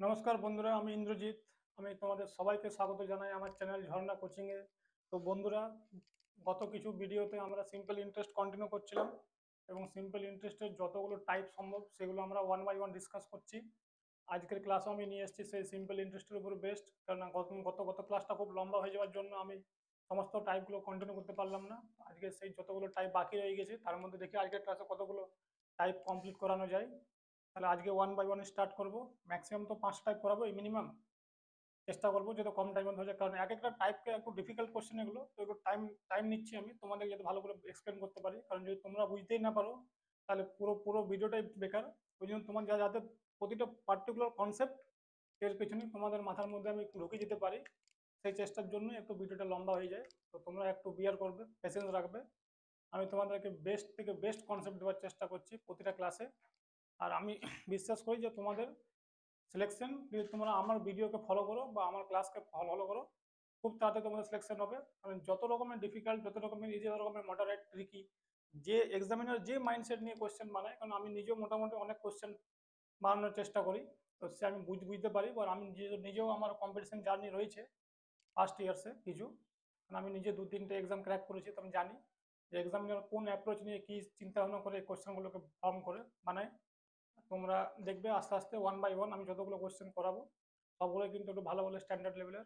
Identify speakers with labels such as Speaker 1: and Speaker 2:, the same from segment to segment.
Speaker 1: নমস্কার বন্ধুরা, আমি ইন্দ্রজিৎ। আমি তোমাদের সবাইকে স্বাগত জানাই আমার চ্যানেল ঝর্ণা কোচিংয়ে। তো বন্ধুরা, গত কিছু ভিডিওতে আমরা সিম্পল ইন্টারেস্ট কন্টিনিউ করছিলাম এবং সিম্পল ইন্টারেস্টের যতগুলো টাইপ সম্ভব সেগুলো আমরা ওয়ান বাই ওয়ান ডিসকাস করছি। আজকের ক্লাসও আমি নিয়ে এসেছি সেই সিম্পল ইন্টারেস্টের উপর বেস্ট, কারণ গত গত গত ক্লাসটা খুব লম্বা হয়ে যাওয়ার জন্য আমি সমস্ত টাইপগুলো কন্টিনিউ করতে পারলাম না। আজকে সেই যতগুলো টাইপ বাকি রয়ে গেছে তার মধ্যে দেখি আজকের ক্লাসে কতগুলো টাইপ কমপ্লিট করানো যায়। তাহলে আজকে ওয়ান বাই ওয়ান স্টার্ট করব। ম্যাক্সিমাম তো 5 টাইপ করাবো, এই মিনিমাম চেষ্টা করবো যাতে কম টাইমের হয়ে যায়, কারণ এক একটা টাইপকে একটু ডিফিকাল্ট কোশ্চেন, এগুলো তো একটু টাইম টাইম নিচ্ছি আমি তোমাদের যাতে ভালো করে এক্সপ্লেন করতে পারি, কারণ যদি তোমরা বুঝতেই না পারো তাহলে পুরো পুরো ভিডিওটাই বেকার। ওই জন্য তোমার যাতে প্রতিটা পার্টিকুলার কনসেপ্ট এর পেছনে তোমাদের মাথার মধ্যে আমি ঢুকে যেতে পারি, সেই চেষ্টার জন্য একটু ভিডিওটা লম্বা হয়ে যায়। তো তোমরা একটু বিয়ার করবে, পেশেন্স রাখবে। আমি তোমাদেরকে বেস্ট থেকে বেস্ট কনসেপ্ট দেওয়ার চেষ্টা করছি প্রতিটা ক্লাসে। আর আমি বিশ্বাস করি যে তোমাদের সিলেকশন, যদি তোমরা আমার ভিডিওকে ফলো করো বা আমার ক্লাসকে ফলো করো, খুব তাড়াতাড়ি তোমাদের সিলেকশন হবে। কারণ যত রকমের ডিফিকাল্ট, যত রকমের ইজি, যত রকমের মডারেট, ট্রিকি, যে এক্সামিনার যে মাইন্ডসেট নিয়ে কোশ্চেন বানায়, কারণ আমি নিজেও মোটামুটি অনেক কোশ্চেন বানানোর চেষ্টা করি, তো সে আমি বুঝতে পারি। আর আমি নিজেও আমার কম্পিটিশন জার্নি রয়েছে ফার্স্ট ইয়ার্সে কিছু, কারণ আমি নিজে 2-3টে এক্সাম ক্র্যাক করেছি, তো আমি জানি যে এক্সামিনার কোন অ্যাপ্রোচ নিয়ে কী চিন্তা ভাবনা করে কোশ্চেনগুলোকে ফর্ম করে বানায়। তোমরা দেখবে আস্তে আস্তে ওয়ান বাই ওয়ান আমি যতগুলো কোশ্চেন করাবো সবগুলো কিন্তু একটু ভালো ভালো স্ট্যান্ডার্ড লেভেলের।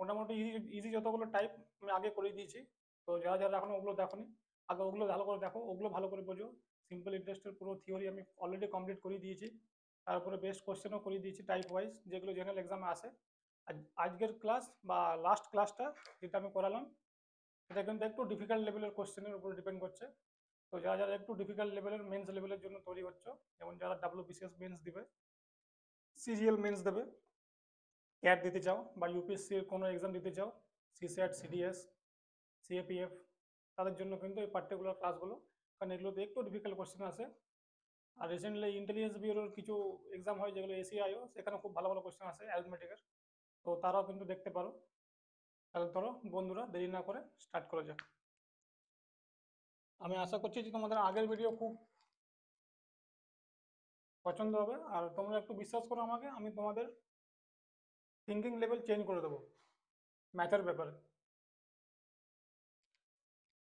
Speaker 1: মোটামুটি ইজি ইজি যতগুলো টাইপ আমি আগে করে দিয়েছি, তো যারা যারা এখনো ওগুলো দেখোনি, আগে ওগুলো ভালো করে দেখো, ওগুলো ভালো করে বোঝো। সিম্পল ইন্টারেস্টের পুরো থিওরি আমি অলরেডি কমপ্লিট করে দিয়েছি, তারপরে বেস্ট কোশ্চেনও করে দিয়েছি টাইপ ওয়াইজ, যেগুলো জেনারেল এক্সামে আসে। আজকের ক্লাস বা লাস্ট ক্লাসটা যেটা আমি করালাম, এটা কিন্তু একটু ডিফিকাল্ট লেভেলের কোশ্চেনের উপর ডিপেন্ড করছে। তো যারা যারা একটু ডিফিকাল্ট লেভেলের মেন্স লেভেলের জন্য তৈরি হচ্ছে, যেমন যারা ডাব্লিউবিসিএস মেন্স দিবে, সিজিএল মেন্স দেবে, ক্যাট দিতে চাও, বা ইউপিএসসির কোনো এক্সাম দিতে চাও, সিস্যাট, সিডিএস, সিএপিএফ, তাদের জন্য কিন্তু এই পার্টিকুলার ক্লাসগুলো, কারণ এগুলোতে একটু ডিফিকাল্ট কোশ্চেন আসে। আর রিসেন্টলি ইন্টেলিজেন্স ব্যুরোর কিছু এক্সাম হয় যেগুলো এসিআইও, সেখানে খুব ভালো ভালো কোশ্চেন আসে অ্যারিথমেটিকের, তো তারাও কিন্তু দেখতে পারো। তাহলে ধরো বন্ধুরা, দেরি না করে স্টার্ট করা যাক। আমি আশা করছি যে তোমাদের আগের ভিডিও খুব পছন্দ হবে, আর তোমরা একটু বিশ্বাস করো আমাকে, আমি তোমাদের থিঙ্কিং লেভেল চেঞ্জ করে দেবো ম্যাথের ব্যাপারে।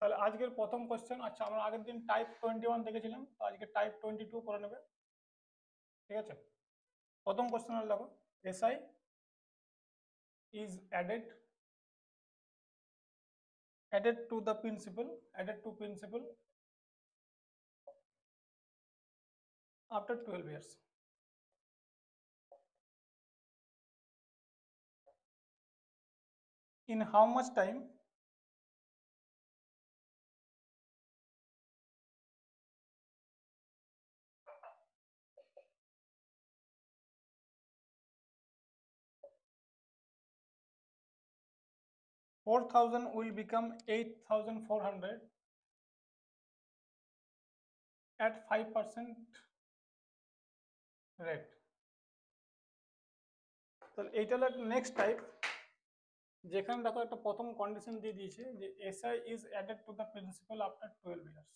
Speaker 1: তাহলে আজকের প্রথম কোশ্চেন, আচ্ছা আমরা আগের দিন টাইপ 21 দেখেছিলাম, তো আজকে টাইপ 22 করে নেবে, ঠিক আছে। প্রথম কোশ্চেন হল, দেখো, SI is added to the principal, added to principal after 12 years. In how much time? 4,000 will become 8,400 at 5% rate. তাহলে এইটা হলো নেক্সট টাইপ, যেখানে দেখো একটা প্রথম কন্ডিশন দিয়ে দিয়েছে যে SI is added to the principal after 12 years.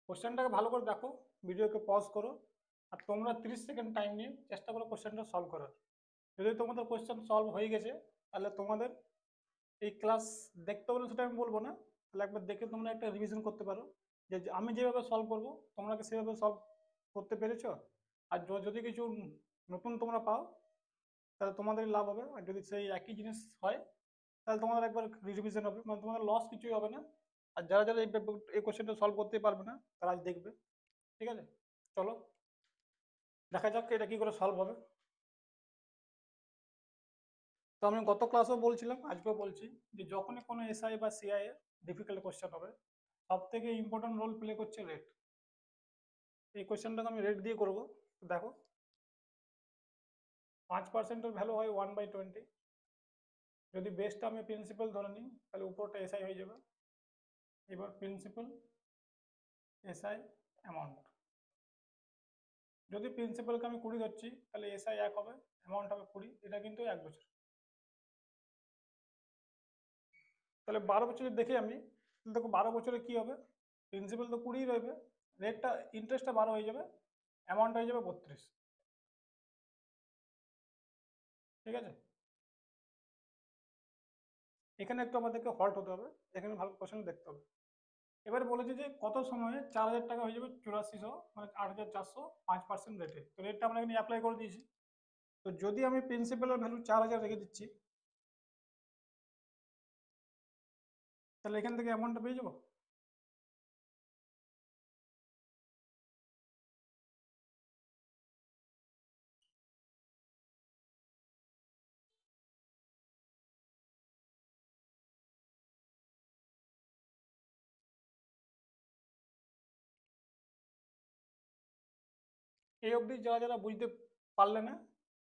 Speaker 1: কোশ্চেনটাকে ভালো করে দেখো, ভিডিওকে পজ করো, আর তোমরা 30 সেকেন্ড টাইম নিয়ে চেষ্টা করো কোশ্চেনটা সলভ করার। যদি তোমাদের কোশ্চেন সলভ হয়ে গেছে, তাহলে তোমাদের এই ক্লাস দেখতে বলে সেটা আমি বলবো না, তাহলে একবার দেখে তোমরা একটা রিভিশন করতে পারো যে আমি যেভাবে সলভ করবো তোমরা কি সেভাবে সলভ করতে পেরেছো। আর যদি কিছু নতুন তোমরা পাও তাহলে তোমাদের লাভ হবে, আর যদি সেই একই জিনিস হয় তাহলে তোমাদের একবার রিভিশন হবে, মানে তোমাদের লস কিছুই হবে না। আর যারা যারা এই কোশ্চেনটা সলভ করতে পারবে না তারা আজ দেখবে, ঠিক আছে। চলো দেখা যাক এটা কি করে সলভ হবে। তো আমি গত ক্লাসেও বলছিলাম, আজকেও বলছি, যে যখনই কোনো এসআই বা সিআই এর ডিফিকাল্ট কোশ্চেন হবে, সব থেকে ইম্পর্টেন্ট রোল প্লে করছে রেট। এই কোশ্চেনটাকে আমি রেট দিয়ে করবো। দেখো, 5%-এর ভ্যালু হয় 1/20। যদি বেসটা আমি প্রিন্সিপাল ধরে নিই তাহলে উপরটা এসআই হয়ে যাবে। এবার প্রিন্সিপাল, এসআই, অ্যামাউন্ট। যদি প্রিন্সিপালকে আমি 20 ধরছি তাহলে এসআই 1 হবে, অ্যামাউন্ট হবে 20, এটা কিন্তু 1 বছর। তাহলে 12 বছরের দেখি আমি, দেখো 12 বছরে কি হবে, প্রিন্সিপাল তো 20 রইবে, রেটটা ইন্টারেস্টটা 12 হয়ে যাবে, অ্যামাউন্ট হয়ে যাবে 32। ঠিক আছে, এখানে একটু আমাদেরকে হল্ট হতে হবে, এখানে ভালো কোশ্চেন দেখতে হবে। এবারে বলেছে যে কত সময়ে 4000 টাকা হয়ে যাবে 8400, মানে 8400 5% রেটে। তো রেটটা আমরা এখানে অ্যাপ্লাই করে দিয়েছি। তো যদি আমি প্রিন্সিপালের ভ্যালু 4000 রেখে দিচ্ছি, তাহলে এখান থেকে অ্যামাউন্টটা পেয়ে যাবো। এই অবধি যারা যারা বুঝতে পারলে না,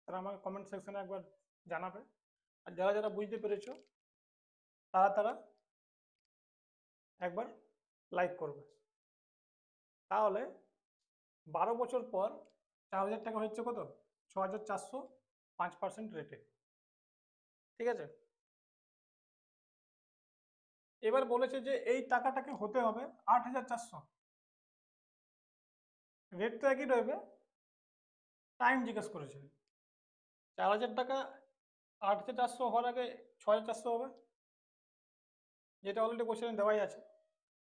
Speaker 1: তারা আমাকে কমেন্ট সেকশনে একবার জানাবে। আর যারা যারা বুঝতে পেরেছো, তারা তারা একবার লাইক করবে। তাহলে 12 বছর পর 4000 টাকা হচ্ছে কত? 6400 5% রেটে। ঠিক আছে, এবার বলেছে যে এই টাকাটাকে হতে হবে 8400। রেট তো একই রইবে, টাইম জিজ্ঞেস করেছে। 4000 টাকা 8400 হওয়ার আগে 6400 হবে, যেটা অলরেডি কোশ্চেনে দেওয়াই আছে।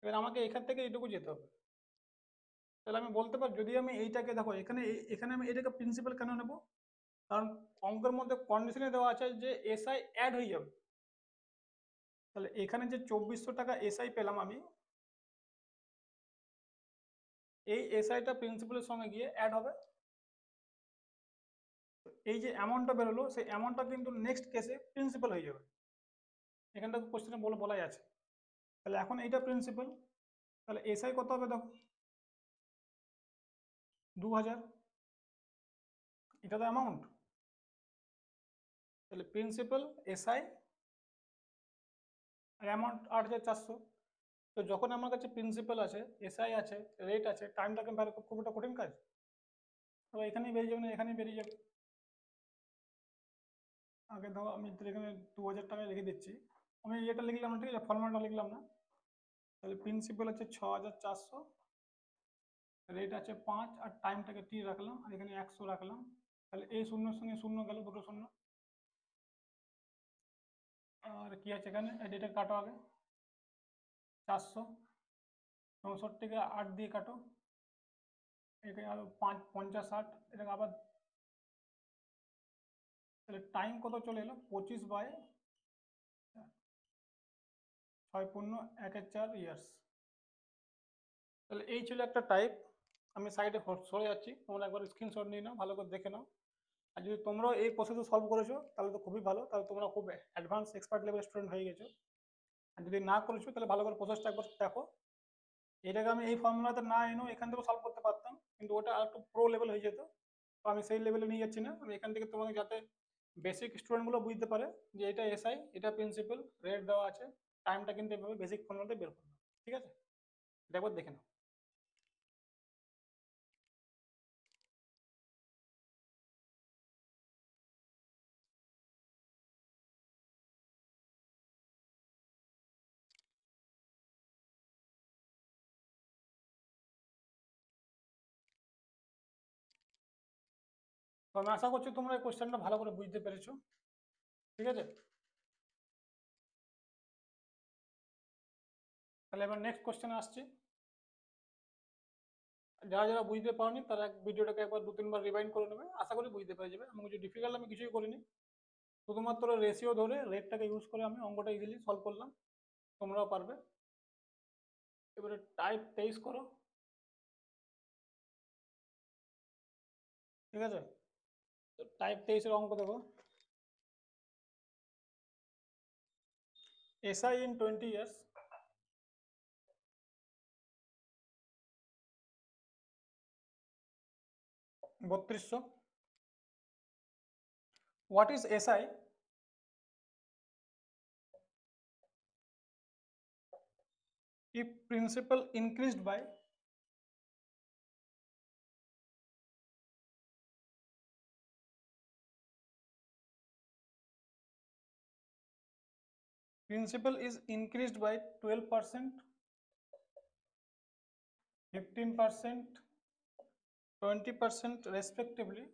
Speaker 1: এবার আমাকে এখান থেকে এইটুকু যেতে হবে। তাহলে আমি বলতে পারি, যদি আমি এইটাকে দেখো, এখানে এখানে আমি এটাকে প্রিন্সিপাল কেন নেব? কারণ অঙ্কের মধ্যে কন্ডিশনে দেওয়া আছে যে এসআই অ্যাড হয়ে যাবে। তাহলে এখানে যে 2400 টাকা এসআই পেলাম আমি, এই এসআইটা প্রিন্সিপালের সঙ্গে গিয়ে অ্যাড হবে। এই যে অ্যামাউন্টটা বেরোলো, সেই অ্যামাউন্টটা কিন্তু নেক্সট কেসে প্রিন্সিপাল হয়ে যাবে। এখানটা কোশ্চেনে বলাই আছে। তাহলে এখন এইটা প্রিন্সিপাল, তাহলে এসআই কত হবে দেখো, 2000। এটা তো অ্যামাউন্ট, তাহলে প্রিন্সিপাল, এসআই আর অ্যামাউন্ট 8400। তো যখন আমার কাছে প্রিন্সিপাল আছে, এসআই আছে, রেট আছে, টাইমটাকে বের করা খুব একটা কঠিন কাজ। তো এখানেই বেরিয়ে যাবে, না এখানেই বেরিয়ে যাবে। আগে ধরো আমি এখানে 2000 টাকায় লিখে দিচ্ছি, আমি এটা লিখলাম না, ঠিক আছে, ফর্মুলাটা লিখলাম না। তাহলে প্রিন্সিপাল হচ্ছে 6400, রেট আছে 5, আর টাইমটাকে টি রাখলাম, আর এখানে 100 রাখলাম। তাহলে এই শূন্যের সঙ্গে শূন্য গেল, দুটো শূন্য। আর কি আছে এখানে, এটা কাটো আগে, 400, 64কে 8 দিয়ে কাটো, এখানে আরো 5 50 60, এটাকে আবার। তাহলে টাইম কত চলে এলো, 25/6 × 1 = 4 ইয়ার্স। তাহলে এই ছিল একটা টাইপ। আমি সাইডে সরে যাচ্ছি, তোমরা একবার স্ক্রিনশট নিয়ে নাও, ভালো করে দেখে নাও। আর যদি তোমরাও এই প্রসেসে সলভ করেছো, তাহলে তো খুবই ভালো, তাহলে তোমরা খুব অ্যাডভান্স এক্সপার্ট লেভেল স্টুডেন্ট হয়ে গেছো। আর যদি না করেছো, তাহলে ভালো করে প্রসেসটা একবার দেখো। এটাকে আমি এই ফর্মুলাতে না এনেও এখান থেকেও সলভ করতে পারতাম, কিন্তু ওটা আর একটু প্রো লেভেল হয়ে যেত। তো আমি সেই লেভেলে নিয়ে যাচ্ছি না, আমি এখান থেকে তোমাকে, যাতে বেসিক স্টুডেন্টগুলো বুঝতে পারে যে এটা এসআই, এটা প্রিন্সিপাল, রেট দেওয়া আছে, টাইমটা কিন্তু এভাবে বেসিক ফর্মুলাতে বের করবে। ঠিক আছে, এটা একবার দেখে নাও। তো আমি আশা করছি তোমরা এই কোশ্চেনটা ভালো করে বুঝতে পেরেছো। ঠিক আছে, তাহলে এবার নেক্সট কোশ্চেনে আসছি। যারা যারা বুঝতে পারোনি, তারা ভিডিওটাকে একবার 2-3 বার রিভাইন্ড করে নেবে, আশা করি বুঝতে পেরে যাবে। আমি কিছু ডিফিকাল্ট আমি কিছুই করিনি, শুধুমাত্র রেশিও ধরে রেটটাকে ইউজ করে আমি অঙ্কটা ইজিলি সলভ করলাম, তোমরাও পারবে। এবারে টাইপ 23 করো। ঠিক আছে, তো টাইপ 23-এর অঙ্ক দেখো, SI in 20 years, 3200। What is SI if principal increased by principal is increased by 12%, 15%, 20% respectively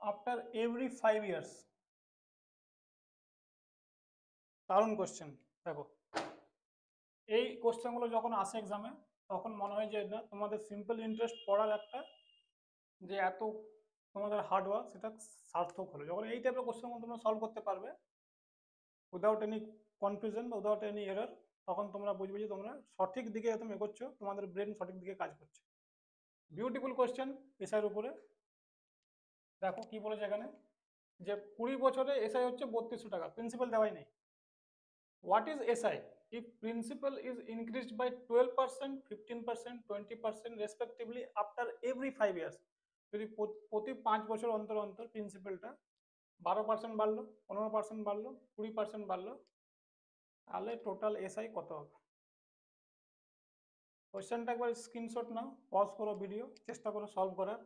Speaker 1: after every 5 years. দারুণ কোশ্চেন। দেখো, এই কোশ্চেনগুলো যখন আসে এক্সামে তখন মনে হয় যে না তোমাদের সিম্পল ইন্টারেস্ট পড়ার একটা যে এত তোমাদের হার্ড ওয়ার্ক সেটা সার্থক হলো। যখন এই টাইপের কোশ্চেনগুলো তোমরা সলভ করতে পারবে উইদাউট এনি কনফিউশন বা উইদাউট এনি এরর, তখন তোমরা বুঝবে যে তোমরা সঠিক দিকে তুমি এগোচ্ছ, তোমাদের ব্রেন সঠিক দিকে কাজ করছে। বিউটিফুল কোশ্চেন এসআইয়ের উপরে। দেখো কি বলেছে এখানে, যে 20 বছরে এসআই হচ্ছে 3200 টাকা, প্রিন্সিপাল দেওয়াই নেই। What is SI? if principal is increased by 12%, 15%, 20% respectively after every 5 years, যদি প্রতি 5 বছর অন্তর অন্তর প্রিন্সিপালটা 12% বাড়লো, 15% বাড়লো, 20% বাড়লো, তাহলে টোটাল এসআই কত হবে? কোয়েশ্চেনটা একবার স্ক্রিনশট নাও, পজ করো ভিডিও, চেষ্টা করো সলভ করার,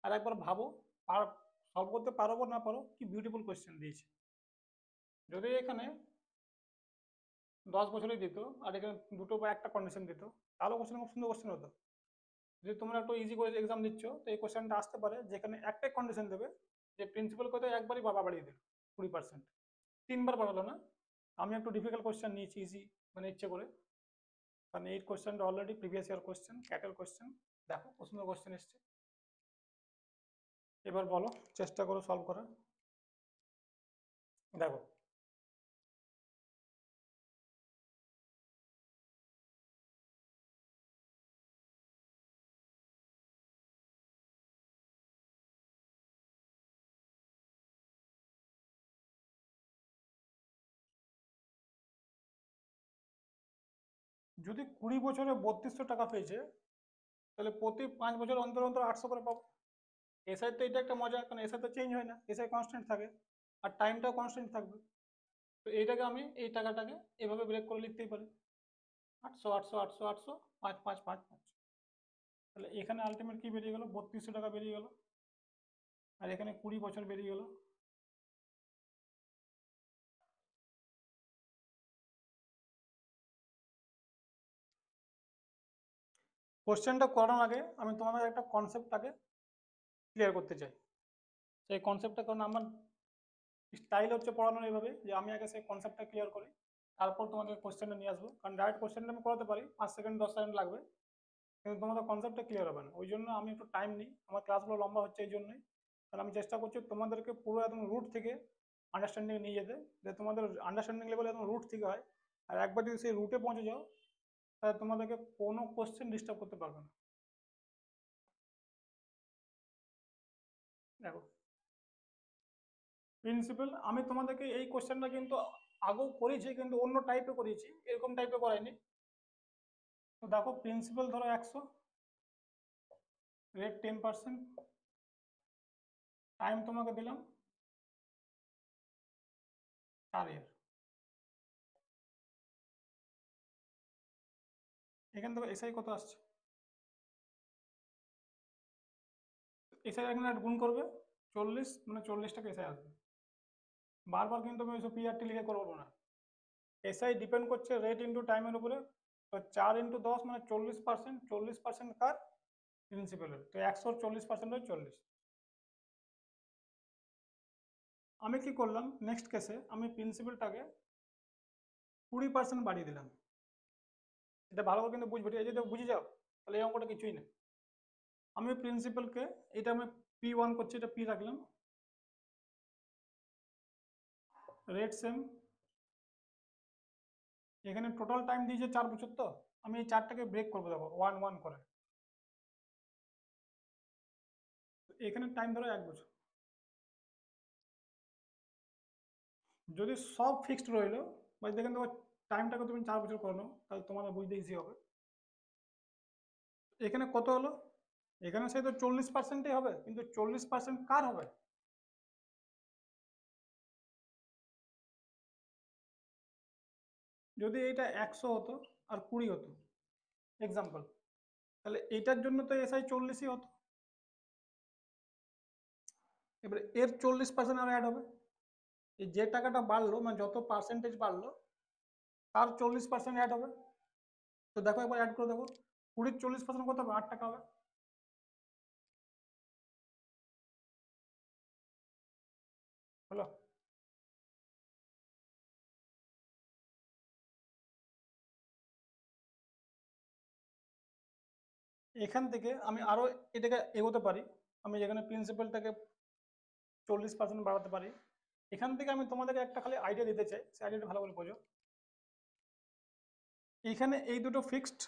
Speaker 1: আর একবার ভাবো আর সলভ করতে পারবো না পারো, কি বিউটিফুল কোয়েশ্চেন দিয়েছে। যদি এখানে 10 বছরই দিত আর এখানে দুটো বা একটা কন্ডিশন দিত, তাহলে কোয়েশ্চেন খুব সুন্দর কোয়েশ্চেন হতো। যদি তোমরা একটু ইজি করে এক্সাম দিচ্ছ তো এই কোয়েশ্চেনটা আসতে পারে যেখানে একটাই কন্ডিশন দেবে যে প্রিন্সিপাল কত একবারই বাড়িয়ে দিল 20%, 3বার বাড়ালো না। আমি একটু ডিফিকাল্ট কোয়েশ্চেন নিয়েছি ইজি, মানে ইচ্ছে করে, কারণ এই কোয়েশ্চেনটা অলরেডি প্রিভিয়াস ইয়ার কোয়েশ্চেন, ক্যাটের কোয়েশ্চেন। দেখো কত সুন্দর কোয়েশ্চেন এসছে। এবার বলো, চেষ্টা করো সলভ করার। দেখো যদি 20 বছরে 3200 টাকা পেয়েছে, তাহলে প্রতি 5 বছর অন্তর অন্তর 800 করে পাবো। এসআই তো এটা একটা মজা, কারণ এসআই তো চেঞ্জ হয় না, এসআই কনস্ট্যান্ট থাকে আর টাইমটাও কনস্ট্যান্ট থাকবে। তো এইটাকে আমি এই টাকাটাকে এভাবে ব্রেক করে লিখতেই পারি, 800 800 800 800 5 5 5 5। তাহলে এখানে আলটিমেট কি বেরিয়ে গেল, 3200 টাকা বেরিয়ে গেল, আর এখানে 20 বছর বেরিয়ে গেল। কোশ্চেনটা করার আগে আমি তোমাদের একটা কনসেপ্টটাকে ক্লিয়ার করতে চাই। সেই কনসেপ্টটা, কারণ আমার স্টাইল হচ্ছে পড়ানোর এইভাবে যে আমি আগে সেই কনসেপ্টটা ক্লিয়ার করি, তারপর তোমাদের কোশ্চেনটা নিয়ে আসবো। কারণ ডাইরেক্ট কোশ্চেনটা আমি করাতে পারি 5 সেকেন্ড 10 সেকেন্ড লাগবে, কিন্তু তোমাদের কনসেপ্টটা ক্লিয়ার হবে না। ওই জন্য আমি একটু টাইম নিই, আমার ক্লাসগুলো লম্বা হচ্ছে এই জন্যই। কারণ আমি চেষ্টা করছি তোমাদেরকে পুরো একদম রুট থেকে আন্ডারস্ট্যান্ডিং নিয়ে যেতে, যে তোমাদের আন্ডারস্ট্যান্ডিং লেভেল একদম রুট থেকে হয়। আর একবার যদি সেই রুটে পৌঁছে যাও, তাহলে তোমাদেরকে কোনো কোশ্চেন ডিস্টার্ব করতে পারবে না। দেখো প্রিন্সিপাল, আমি তোমাদেরকে এই কোশ্চেনটা কিন্তু আগেও করেছি, কিন্তু অন্য টাইপে করেছি, এরকম টাইপে করাইনি। তো দেখো প্রিন্সিপাল ধরো 100, রেট 10%, টাইম তোমাকে দিলাম 4 ইয়ার। এখান থেকে এসআই কত আসছে, এসআই এখানে গুণ করবে 40, মানে 40 টাকা এসআই আসবে। বারবার কিন্তু আমি ওইসব পিআরটি লিখে করবো না, এসআই ডিপেন্ড করছে রেট ইন্টু টাইমের উপরে। তো 4 ইন্টু 10 মানে 40%, 40% কার, প্রিন্সিপালের। তো 100 40% হয় 40। আমি কি করলাম, নেক্সট কেসে আমি প্রিন্সিপালটাকে 20% বাড়িয়ে দিলাম। এটা ভালো করে কিন্তু বুঝবে, এই যদি বুঝে যাও তাহলে এই অঙ্কটা কিছুই না। আমি প্রিন্সিপালকে, এটা আমি P1 করছি, এটা P রাখলাম, রেট সেম। এখানে টোটাল টাইম দিয়েছে 4 বছর, তো আমি এই 4টাকে ব্রেক করবো, দেখো 1 1 করে। এখানে টাইম ধরো 1 বছর। যদি সব ফিক্সড রইলো, বা দেখেন তোমার টাইমটাকে তুমি 4 বছর করে নাও, তাহলে তোমাদের বুঝতে ইজি হবে। এখানে কত হলো, এখানে সেই তো 40%ই হবে, কিন্তু 40% কার হবে? যদি এটা 100 হতো আর 20 হতো এক্সাম্পল, তাহলে এইটার জন্য তো এসআই 40ই হতো। এবারে এর 40% আর অ্যাড হবে, এই যে টাকাটা বাড়লো, মানে যত পার্সেন্টেজ বাড়লো তার 40% অ্যাড হবে। তো দেখো একবার অ্যাড করে দেখো, 20 40% কত হবে? 8 টাকা হবে। হলো? এখান থেকে আমি আরো এটাকে এগোতে পারি। আমি যেখানে প্রিন্সিপালটাকে 40% বাড়াতে পারি, এখান থেকে আমি তোমাদেরকে একটা খালি আইডিয়া দিতে চাই, সেই আইডিয়াটা ভালো করে বোঝো। এইখানে এই দুটো ফিক্সড,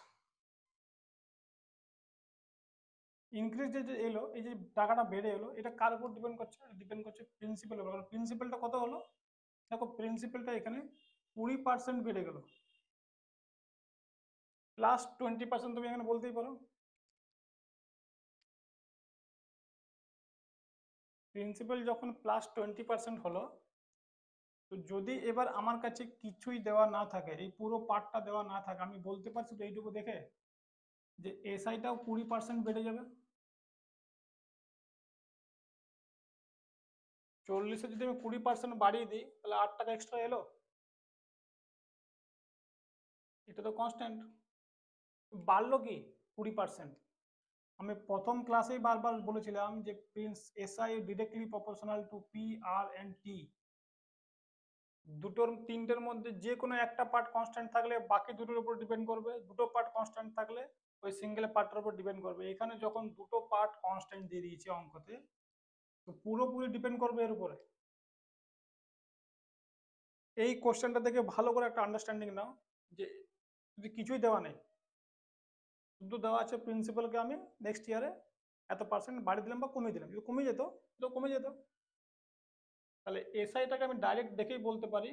Speaker 1: ইনক্রিজ যে এলো, এই যে টাকাটা বেড়ে এলো, এটা কার উপর ডিপেন্ড করছে? ডিপেন্ড করছে প্রিন্সিপালের উপর। প্রিন্সিপালটা কত হলো? দেখো প্রিন্সিপালটা এখানে 20% বেড়ে গেল, প্লাস 20% তুমি এখানে বলতেই পারো। প্রিন্সিপাল যখন প্লাস 20% হলো, তো যদি এবার আমার কাছে কিছুই দেওয়া না থাকে, এই পুরো পার্টটা দেওয়া না থাকে, আমি বলতে পারছি তো এইটুকু দেখে যে এসআইটাও 20% বেড়ে যাবে। 40-এ যদি আমি 20% বাড়িয়ে দিই, তাহলে 8 টাকা এক্সট্রা এলো। এটা তো কনস্ট্যান্ট। বাড়লো কি? 20%। আমি প্রথম ক্লাসেই বারবার বলেছিলাম যে প্রিন্স SI directly proportional to P R and T. দুটোর তিনটের মধ্যে যে কোনো একটা পার্ট কনস্ট্যান্ট থাকলে বাকি দুটোর উপর ডিপেন্ড করবে, দুটো পার্ট কনস্ট্যান্ট থাকলে ওই সিঙ্গেল পার্টের উপর ডিপেন্ড করবে। এখানে যখন দুটো পার্ট কনস্ট্যান্ট দিয়ে দিয়েছে অঙ্কতে, তো পুরোপুরি ডিপেন্ড করবে এর উপরে। এই কোশ্চেনটা থেকে ভালো করে একটা আন্ডারস্ট্যান্ডিং নাও, যে যদি কিছুই দেওয়া নেই, শুধু দেওয়া আছে প্রিন্সিপালকে আমি নেক্সট ইয়ারে এত পার্সেন্ট বাড়িয়ে দিলাম বা কমিয়ে দিলাম, যদি কমে যেত তো কমে যেত, তাহলে এসআইটাকে আমি ডাইরেক্ট দেখেই বলতে পারি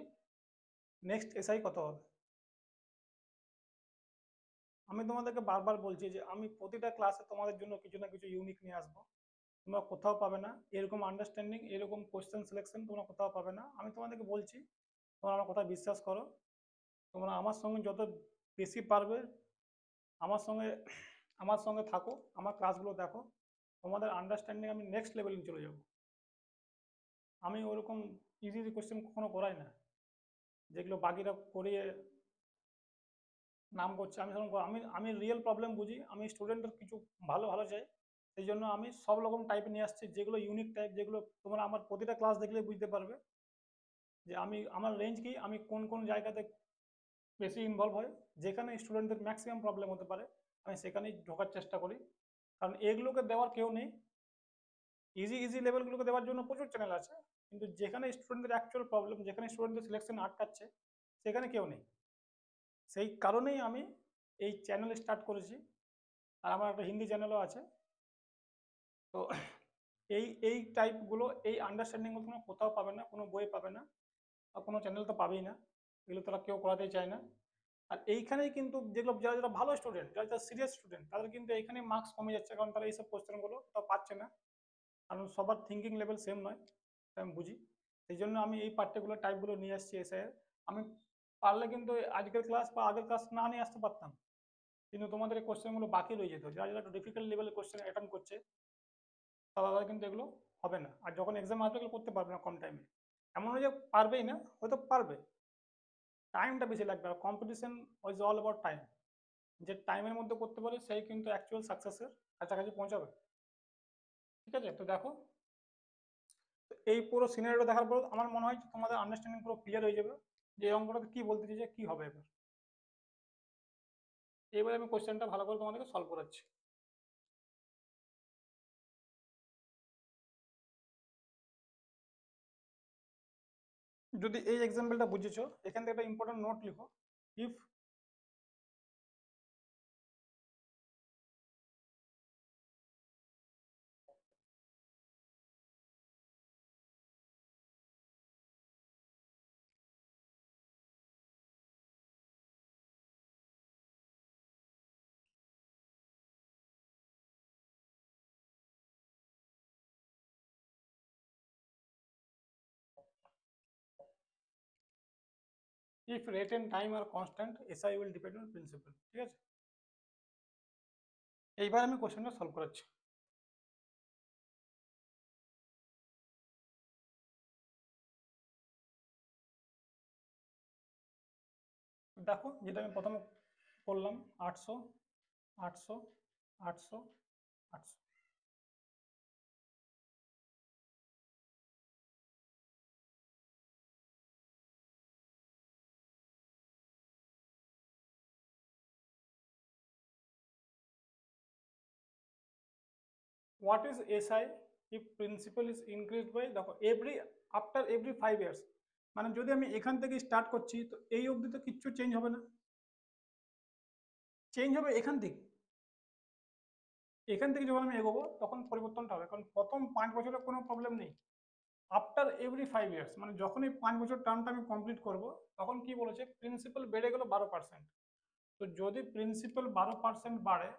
Speaker 1: নেক্সট এসআই কত হবে। আমি তোমাদেরকে বারবার বলছি যে আমি প্রতিটা ক্লাসে তোমাদের জন্য কিছু না কিছু ইউনিক নিয়ে আসবো। তোমরা কোথাও পাবে না এরকম আন্ডারস্ট্যান্ডিং, এরকম কোশ্চেন সিলেকশন তোমরা কোথাও পাবে না। আমি তোমাদেরকে বলছি, তোমরা আমার কথা বিশ্বাস করো। তোমরা আমার সঙ্গে যত বেশি পারবে আমার সঙ্গে আমার সঙ্গে থাকো, আমার ক্লাসগুলো দেখো, তোমাদের আন্ডারস্ট্যান্ডিং আমি নেক্সট লেভেলে চলে যাব। আমি ওরকম ইজি কোশ্চেন কখনো করাই না যেগুলো বাকিরা করিয়ে নাম করছে। আমি সেরকম আমি আমি রিয়েল প্রবলেম বুঝি, আমি স্টুডেন্টের কিছু ভালো ভালো চাই। সেই জন্য আমি সব রকম টাইপ নিয়ে আসছি, যেগুলো ইউনিক টাইপ, যেগুলো তোমরা আমার প্রতিটা ক্লাস দেখলে বুঝতে পারবে যে আমি আমার রেঞ্জ কি, আমি কোন কোন জায়গাতে বেশি ইনভলভ হয়, যেখানে স্টুডেন্টদের ম্যাক্সিমাম প্রবলেম হতে পারে আমি সেখানেই ঢোকার চেষ্টা করি। কারণ এগুলোকে দেওয়ার কেউ নেই, ইজি ইজি লেভেলগুলোকে দেওয়ার জন্য প্রচুর চ্যানেল আছে, কিন্তু যেখানে স্টুডেন্টদের অ্যাকচুয়াল প্রবলেম, যেখানে স্টুডেন্টদের সিলেকশন আটকাচ্ছে, সেখানে কেউ নেই। সেই কারণেই আমি এই চ্যানেল স্টার্ট করেছি। আর আমার একটা হিন্দি চ্যানেলও আছে। তো এই টাইপগুলো, এই আন্ডারস্ট্যান্ডিংগুলো তোমরা কোথাও পাবে না, কোনো বই পাবে না, আর কোনো চ্যানেল তো পাবেই না। এগুলো তারা কেউ করাতেই চায় না। আর এইখানেই কিন্তু যেগুলো যারা যারা ভালো স্টুডেন্ট, যারা যারা সিরিয়াস স্টুডেন্ট, তাদের কিন্তু এইখানেই মার্কস কমে যাচ্ছে, কারণ তারা এইসব কোশ্চেনগুলো তাও পাচ্ছে না। কারণ সবার থিঙ্কিং লেভেল সেম নয়, তাই আমি বুঝি। সেই জন্য আমি এই পার্টিকুলার টাইপগুলো নিয়ে আসছি এসআইয়ের। আমি পারলে কিন্তু আজকের ক্লাস বা আগের ক্লাস না নিয়ে আসতে পারতাম, কিন্তু তোমাদের এই কোশ্চেনগুলো বাকি রয়ে যেত। যারা যারা একটু ডিফিকাল্ট লেভেলের কোশ্চেন অ্যাটেম্প করছে, তারা কিন্তু এগুলো হবে না। আর যখন এক্সাম আসবে এগুলো করতে পারবে না কম টাইমে। এমন নয় যে পারবেই না, হয়তো পারবে, টাইমটা বেশি লাগবে। আর competition is all about time. যে টাইমের মধ্যে করতে পারে সেই কিন্তু অ্যাকচুয়াল সাকসেসের কাছাকাছি পৌঁছাবে। ঠিক আছে? তো দেখো, তো এই পুরো সিনারিটা দেখার পর আমার মনে হয় যে তোমাদের আন্ডারস্ট্যান্ডিং পুরো ক্লিয়ার হয়ে যাবে যে এই অঙ্কটাতে কি বলতে চাইছে, কি হবে এবার। এবারে আমি কোশ্চেনটা ভালো করে তোমাদেরকে সলভ করাচ্ছি। যদি এই এক্সাম্পলটা বুঝেছো, এখান থেকে একটা ইম্পর্টেন্ট নোট লিখো। If if rate and time are constant, SI will depend on principal। ঠিক আছে? এইবার আমি কোশ্চেনটা সলভ করাচ্ছি। দেখো যেটা আমি প্রথমে করলাম, 800, 800, 800, 800। What is SI if principal is increased by, দেখো after every 5 years, মানে যদি আমি এখান থেকে স্টার্ট করছি তো এই অবধি তো কিচ্ছু চেঞ্জ হবে না, চেঞ্জ হবে এখান থেকে যখন আমি এগোবো তখন পরিবর্তনটা হবে, কারণ প্রথম 5 বছরের কোনো প্রবলেম নেই। আফটার এভরি 5 ইয়ার্স, মানে যখন এই 5 বছর টার্মটা আমি কমপ্লিট করব তখন কি বলেছে, প্রিন্সিপাল বেড়ে গেল 12%। তো যদি প্রিন্সিপাল 12% বাড়ে,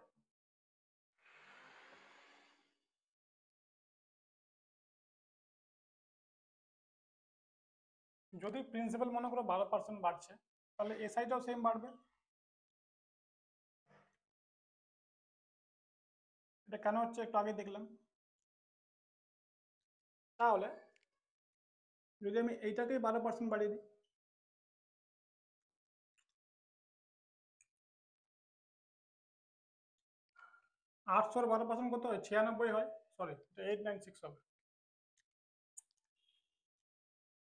Speaker 1: যদি প্রিন্সিপাল মনে করো 12% বাড়ছে, তাহলে এসআইটাও সেম বাড়বে। এটা কেন হচ্ছে একটু আগে দেখলাম। তাহলে যদি আমি এইটাকেই 12% বাড়িয়ে দিই, 800 আর 12% কত হয়, 96 হয়, সরি 896 হবে।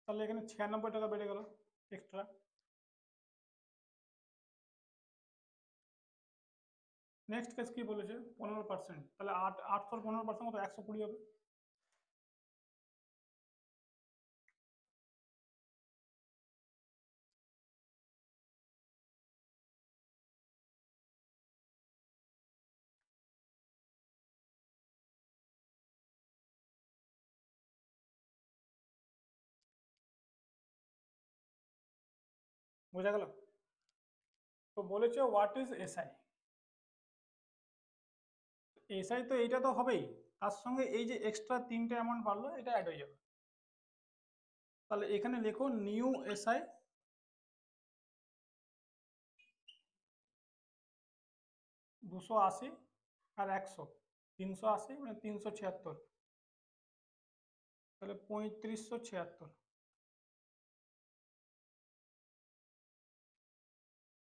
Speaker 1: তাহলে এখানে 96 টাকা বেড়ে গেল এক্সট্রা। নেক্সট কেস কি বলেছে, 15%, তাহলে 800 15% কত, 120 হবে। বোঝা গেল? তো বলেছে হোয়াট ইজ এসআই। এসআই তো এইটা তো হবেই, তার সঙ্গে এই যে এক্সট্রা 3টে অ্যামাউন্ট বাড়লো এটা অ্যাড হয়ে যাবে। তাহলে এখানে লেখো নিউ এসআই 280 আর 100, 380 মানে 376, তাহলে 3576।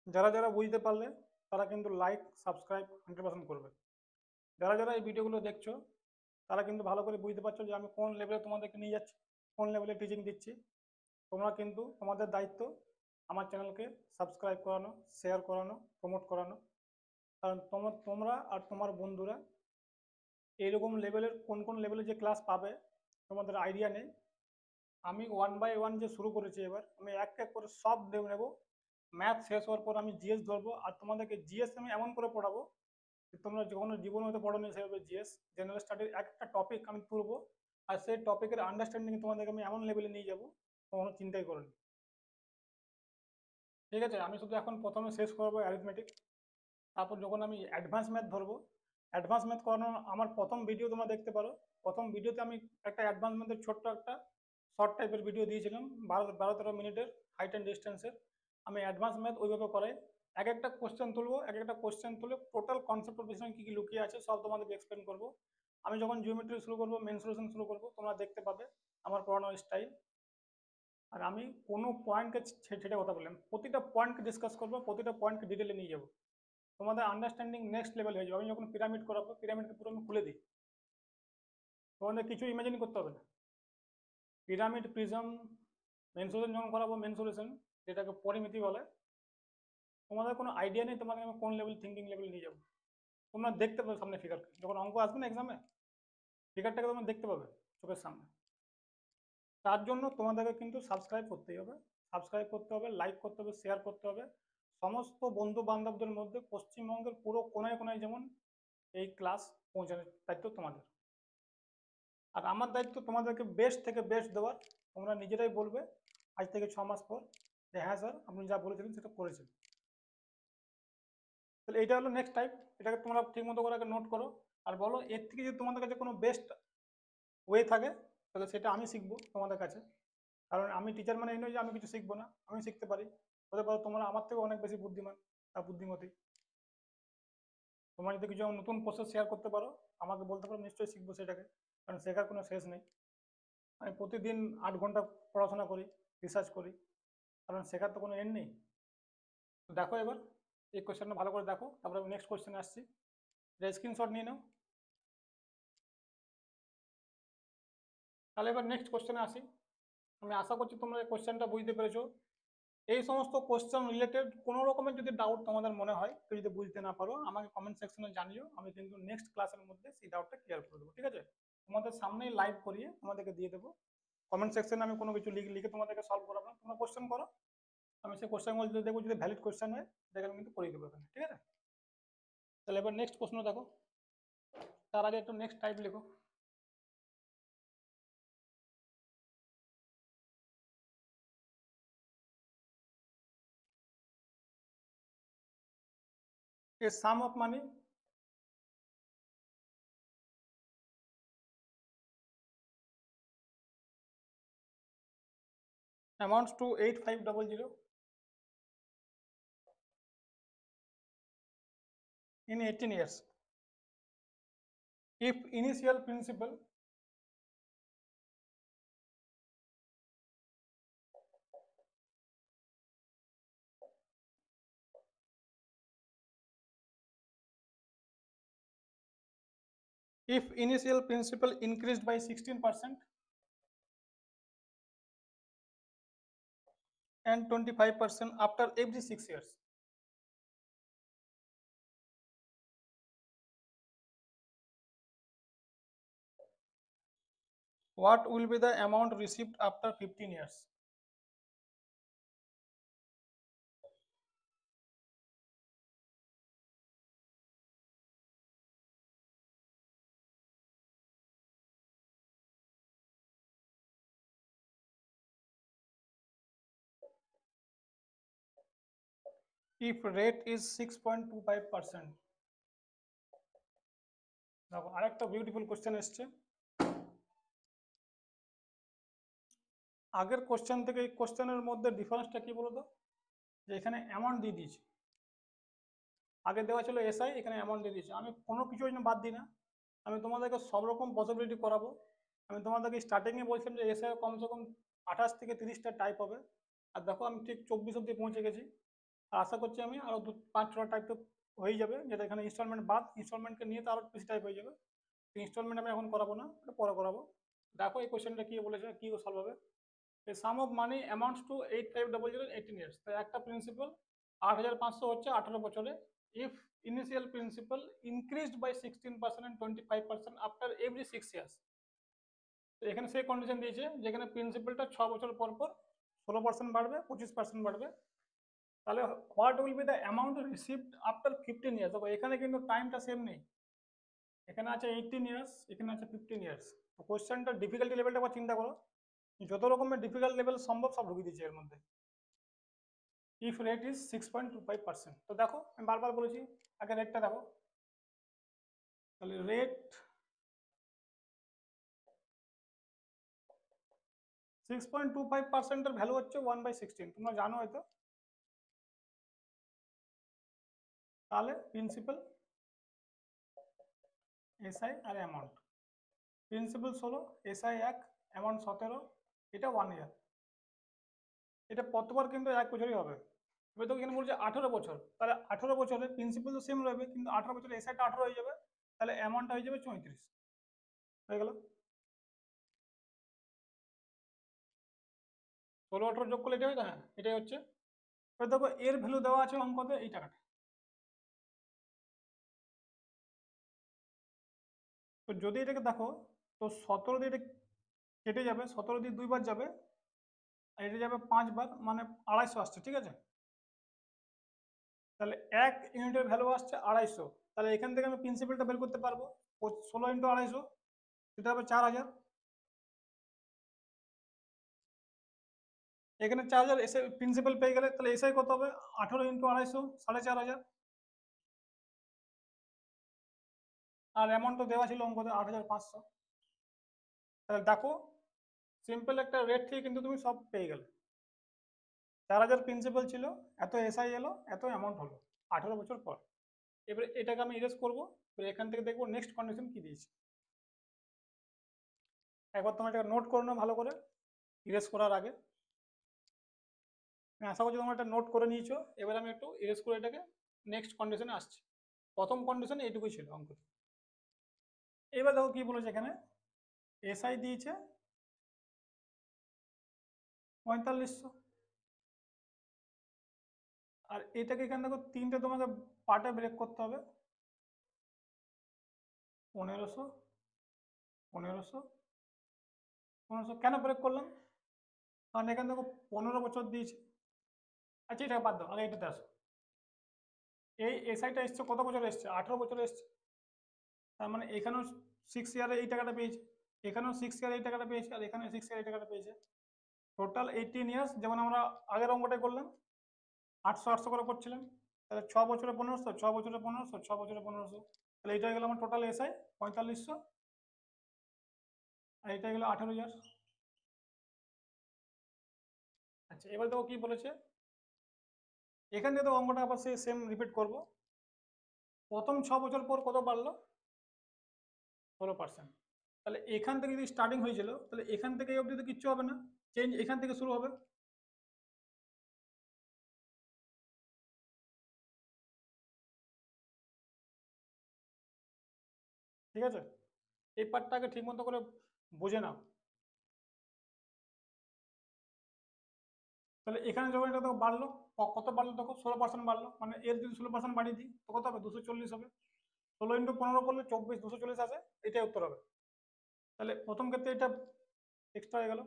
Speaker 1: যারা যারা বুঝতে পারলে তারা কিন্তু লাইক সাবস্ক্রাইব 100% করবে। যারা যারা এই ভিডিওগুলো দেখছো তারা কিন্তু ভালো করে বুঝতে পারছো যে আমি কোন লেভেলে তোমাদেরকে নিয়ে যাচ্ছি, কোন লেভেলে টিচিং দিচ্ছি। তোমরা কিন্তু তোমাদের দায়িত্ব আমার চ্যানেলকে সাবস্ক্রাইব করানো, শেয়ার করানো, প্রমোট করানো, কারণ তোমরা আর তোমার বন্ধুরা এইরকম লেভেলের কোন কোন লেভেলে যে ক্লাস পাবে তোমাদের আইডিয়া নেই। আমি 1 বাই 1 যে শুরু করেছি, এবার আমি এক এক করে সব নেব। ম্যাথ শেষ হওয়ার পর আমি জিএস ধরবো, আর তোমাদেরকে জিএস আমি এমন করে পড়াবো যে তোমরা যখন জীবনে হয়তো পড়ো নি সেভাবে জিএস জেনারেল স্টাডির একটা টপিক আমি তুলবো, আর সেই টপিকের আন্ডারস্ট্যান্ডিং তোমাদেরকে আমি এমন লেভেলে নিয়ে যাবো কখনো চিন্তাই করো। ঠিক আছে, আমি শুধু এখন প্রথমে শেষ করবো অ্যারিথমেটিক, তারপর যখন আমি অ্যাডভান্স ম্যাথ ধরবো, অ্যাডভান্স ম্যাথ করানোর আমার প্রথম ভিডিও তোমরা দেখতে পারো। প্রথম ভিডিওতে আমি একটা অ্যাডভান্স ম্যাথের ছোট্ট একটা শর্ট টাইপের ভিডিও দিয়েছিলাম, 12-13 মিনিটের, হাইট অ্যান্ড ডিস্টেন্সের। আমি অ্যাডভান্স ম্যাথ ওইভাবে করাই, এক একটা কোশ্চেন তুলবো, এক একটা কোশ্চেন তুলে টোটাল কনসেপ্টের পিছনে কী কী লুকিয়ে আছে সব তোমাদেরকে এক্সপ্লেন করবো। আমি যখন জিওমেট্রি শুরু করবো, মেনসুরেশন শুরু করবো, তোমরা দেখতে পাবে আমার পড়ানোর স্টাইল। আর আমি কোনো পয়েন্টকে ছেড়ে কথা বললাম, প্রতিটা পয়েন্টকে ডিসকাস করবো, প্রতিটা পয়েন্টকে ডিটেলে নিয়ে যাবো, তোমাদের আন্ডারস্ট্যান্ডিং নেক্সট লেভেল হয়ে যাবে। আমি যখন পিরামিড করাবো, পিরামিডকে পুরো আমি খুলে দিই, তোমাদের কিছু ইমাজিন করতে হবে না। পিরামিড, প্রিজম, মেনসুরেশন যখন করাবো, মেনসুরেশন যেটাকে পরিমিতি বলে, তোমাদের কোনো আইডিয়া নেই তোমাকে আমি কোন লেভেল থিঙ্কিং লেভেল নিয়ে যাবো। তোমরা দেখতে পাবে সামনে ফিগারকে, যখন অঙ্ক আসবে না এক্সামে, ফিগারটাকে তোমরা দেখতে পাবে চোখের সামনে। তার জন্য তোমাদেরকে কিন্তু সাবস্ক্রাইব করতেই হবে, সাবস্ক্রাইব করতে হবে, লাইক করতে হবে, শেয়ার করতে হবে সমস্ত বন্ধু বান্ধবদের মধ্যে, পশ্চিমবঙ্গের পুরো কোনায় কোনায় যেমন এই ক্লাস পৌঁছানোর দায়িত্ব তোমাদের। আর আমার দায়িত্ব তোমাদেরকে বেস্ট থেকে বেস্ট দেওয়ার। তোমরা নিজেরাই বলবে আজ থেকে 6 মাস পর যে হ্যাঁ স্যার আপনি যা বলেছিলেন সেটা করেছেন। তাহলে এইটা হলো নেক্সট টাইপ, এটাকে তোমরা ঠিক মতো করে নোট করো, আর বলো এর থেকে যদি তোমাদের কাছে কোনো বেস্ট ওয়ে থাকে তাহলে সেটা আমি শিখবো তোমাদের কাছে। কারণ আমি টিচার মানে এই নয় যে আমি কিছু শিখবো না, আমি শিখতে পারি। হতে পারো তোমরা আমার থেকে অনেক বেশি বুদ্ধিমান আর বুদ্ধিমতী। তোমরা যদি কিছু নতুন প্রসেস শেয়ার করতে পারো আমাকে বলতে পারো, নিশ্চয়ই শিখবো সেটাকে, কারণ শেখার কোনো শেষ নেই। আমি প্রতিদিন 8 ঘন্টা পড়াশোনা করি, রিসার্চ করি, কারণ শেখার তো কোনো এন্ড নেই। তো দেখো এবার এই কোয়েশ্চেনটা ভালো করে দেখো, তারপরে আমি নেক্সট কোয়েশ্চেনে আসছি। স্ক্রিনশট নিয়ে নাও। তাহলে এবার নেক্সট কোয়েশ্চেনে আসি। আমি আশা করছি তোমরা এই কোয়েশ্চেনটা বুঝতে পেরেছো। এই সমস্ত কোয়েশ্চেন রিলেটেড কোনো রকমের যদি ডাউট তোমাদের মনে হয়, কেউ যদি বুঝতে না পারো, আমাকে কমেন্ট সেকশনে জানিও, আমি কিন্তু নেক্সট ক্লাসের মধ্যে সেই ডাউটটা ক্লিয়ার করে দেবো। ঠিক আছে, তোমাদের সামনেই লাইভ করিয়ে তোমাদেরকে দিয়ে দেবো। কমেন্ট সেকশনে আমি কোনো কিছু লিখে তোমাদেরকে সলভ করাবো না, তোমরা কোয়েশ্চেন করো, আমি সেই কোয়েশ্চেনগুলো যদি দেখবো যদি ভ্যালিড কোয়েশ্চেন হয় দেখে আমি কিন্তু করিয়ে দেবো এখানে। ঠিক আছে, তাহলে এবার নেক্সট প্রশ্ন দেখো। তার আগে একটু নেক্সট টাইপ লিখো। A sum of money amounts to 8500 in 18 years. If initial principal increased by 16% and 25% after every 6 years, what will be the amount received after 15 years? If rate is 6.25%. দেখো আরেকটা beautiful question এসছে। আগের question থেকে এই কোশ্চেনের মধ্যে ডিফারেন্সটা কি বলতো, যে এখানে অ্যামাউন্ট দিয়ে দিয়েছে, আগে দেওয়া ছিল এসআই, এখানে অ্যামাউন্ট দিয়ে দিয়েছে। আমি কোনো কিছু বাদ দিই না, আমি তোমাদেরকে সব রকম পসিবিলিটি করাবো। আমি তোমাদেরকে স্টার্টিংয়ে বলছিলাম যে এসআই কমসে কম 28 থেকে 30টা টাইপ হবে, আর দেখো আমি ঠিক 24 অব্দি পৌঁছে গেছি। আর আশা করছি আমি আরও 5-6টা টাইপ তো হয়ে যাবে, যেটা এখানে ইনস্টলমেন্ট বাদ, ইনস্টলমেন্টকে নিয়ে তো আরও বেশি টাইপ হয়ে যাবে। ইনস্টলমেন্ট আমি এখন করাবো না, এটা পরে করাবো। দেখো এই কোয়েশ্চেনটা কি বলেছে, কি সলভ হবে। The sum of money amounts to 8500 in 18 years. তাই একটা প্রিন্সিপাল 8500 হচ্ছে 18 বছরে। If initial principal increased by 16% and 25% after every 6 years. তো এখানে সেই কন্ডিশন দিয়েছে যেখানে প্রিন্সিপালটা 6 বছর পর পর 16% বাড়বে, 25% বাড়বে। তাহলে what will be the amount received after 15 years. দেখো এখানে কিন্তু টাইমটা সেম নেই, এখানে আছে 18 ইয়ার্স, এখানে আছে 15 ইয়ার্স। তো কোয়েশ্চেনটার ডিফিকাল্টি লেভেলটা আবার চিন্তা করো, যত রকমের ডিফিকাল্ট লেভেল সম্ভব সব ঢুকিয়ে দিয়েছে এর মধ্যে। If rate is 6.25%। তো দেখো আমি বারবার বলেছি আগে রেটটা দেখো, তাহলে রেট 6.25%-এর ভ্যালু হচ্ছে 1/16, তোমরা জানো হয়তো। তাহলে প্রিন্সিপাল, এসআই আর অ্যামাউন্ট, প্রিন্সিপাল 16, এসআই 1, অ্যামাউন্ট 17, এটা 1 ইয়ার। এটা কতবার কিন্তু 1 বছরই হবে। এবার তো এখানে বলছে 18 বছর, তাহলে 18 বছরে প্রিন্সিপাল তো সেম রয়েছে, কিন্তু 18 বছরে এসআইটা 18 হয়ে যাবে, তাহলে অ্যামাউন্টটা হয়ে যাবে 34 হয়ে গেল। 16-18 যোগ করলে এটা হয়, হ্যাঁ এটাই হচ্ছে। এবার দেখো এর ভ্যালু দেওয়া আছে অঙ্কতে এই টাকাটা। তো যদি এটাকে দেখো, তো 17 দিয়ে এটা কেটে যাবে, 17 দিয়ে 2 বার যাবে, আর এটা যাবে 5 বার, মানে 250 আসছে। ঠিক আছে, তাহলে 1 ইউনিটের ভ্যালু আসছে 250। তাহলে এখান থেকে আমি প্রিন্সিপালটা বের করতে পারবো, 16 × 250, সেটা হবে 4000। এখানে 4000 এসে প্রিন্সিপাল পেয়ে গেলে, তাহলে এসআই কত হবে, 18 × 250, 4500। আর অ্যামাউন্ট তো দেওয়া ছিল অঙ্কতে 8500। তাহলে দেখো সিম্পল একটা রেট থেকে কিন্তু তুমি সব পেয়ে গেলে। 4000 প্রিন্সিপাল ছিল, এত এসআই এলো, এত অ্যামাউন্ট হলো 18 বছর পর। এবারে এটাকে আমি ইরেজ করবো, এখান থেকে দেখবো নেক্সট কন্ডিশন কি দিয়েছে। একবার তোমার এটা নোট করে নাও ভালো করে, ইরেজ করার আগে। আমি আশা করছি তোমরা এটা নোট করে নিয়েছো। এবার আমি একটু এরেজ করে এটাকে নেক্সট কন্ডিশনে আসছি। প্রথম কন্ডিশন এইটুকুই ছিল অঙ্ক। এবার দেখো কি বলেছে এখানে, এসআই দিয়েছে 4500, আর এটাকে এখানে দেখো তিনটে তোমাকে পার্টে ব্রেক করতে হবে। 1500, 1500, 1500 কেন ব্রেক করলাম? কারণ এখানে দেখো 15 বছর দিয়েছে। আচ্ছা এটা বাদ দাও, আগে এটাতে আসো। এই এসআইটা এসছে কত বছর এসছে? 18 বছরে এসছে। তার মানে এখানেও 6 ইয়ারে এই টাকাটা পেয়েছে, এখানেও 6 ইয়ারে এই টাকাটা পেয়েছে, আর এখানেও 6 ইয়ারে এই টাকাটা পেয়েছে। টোটাল 18 ইয়ার্স, যেমন আমরা আগের অঙ্কটাই করলাম 800 800 করে করছিলাম। তাহলে 6 বছরে 1500, 6 বছরে 1500, 6 বছরে 1500, তাহলে এটা গেল আমার টোটাল এসআই 4500, আর এটা গেল 18 ইয়ার। আচ্ছা এবার দেখো কি বলেছে, এখান থেকে তো অঙ্কটা আবার সেই সেম রিপিট করব। প্রথম 6 বছর পর কত বাড়লো? 16%। তাহলে এখান থেকে যদি স্টার্টিং হয়েছিল, তাহলে এখান থেকে এই অবধি তো কিচ্ছু হবে না, চেঞ্জ এখান থেকে শুরু হবে। ঠিক আছে, এই পার্টটাকে ঠিক মতো করে বুঝে নাও। তাহলে এখানে যখন এটা তো বাড়লো, কত বাড়লো দেখো, 16% বাড়লো, মানে এর যদি 16% বাড়িয়ে দিই তো কত হবে? 240 হবে। 16 × 15 করলে 24, 240 আসে, এটাই উত্তর হবে। তাহলে প্রথম ক্ষেত্রে এটা এক্সট্রা হয়ে গেল।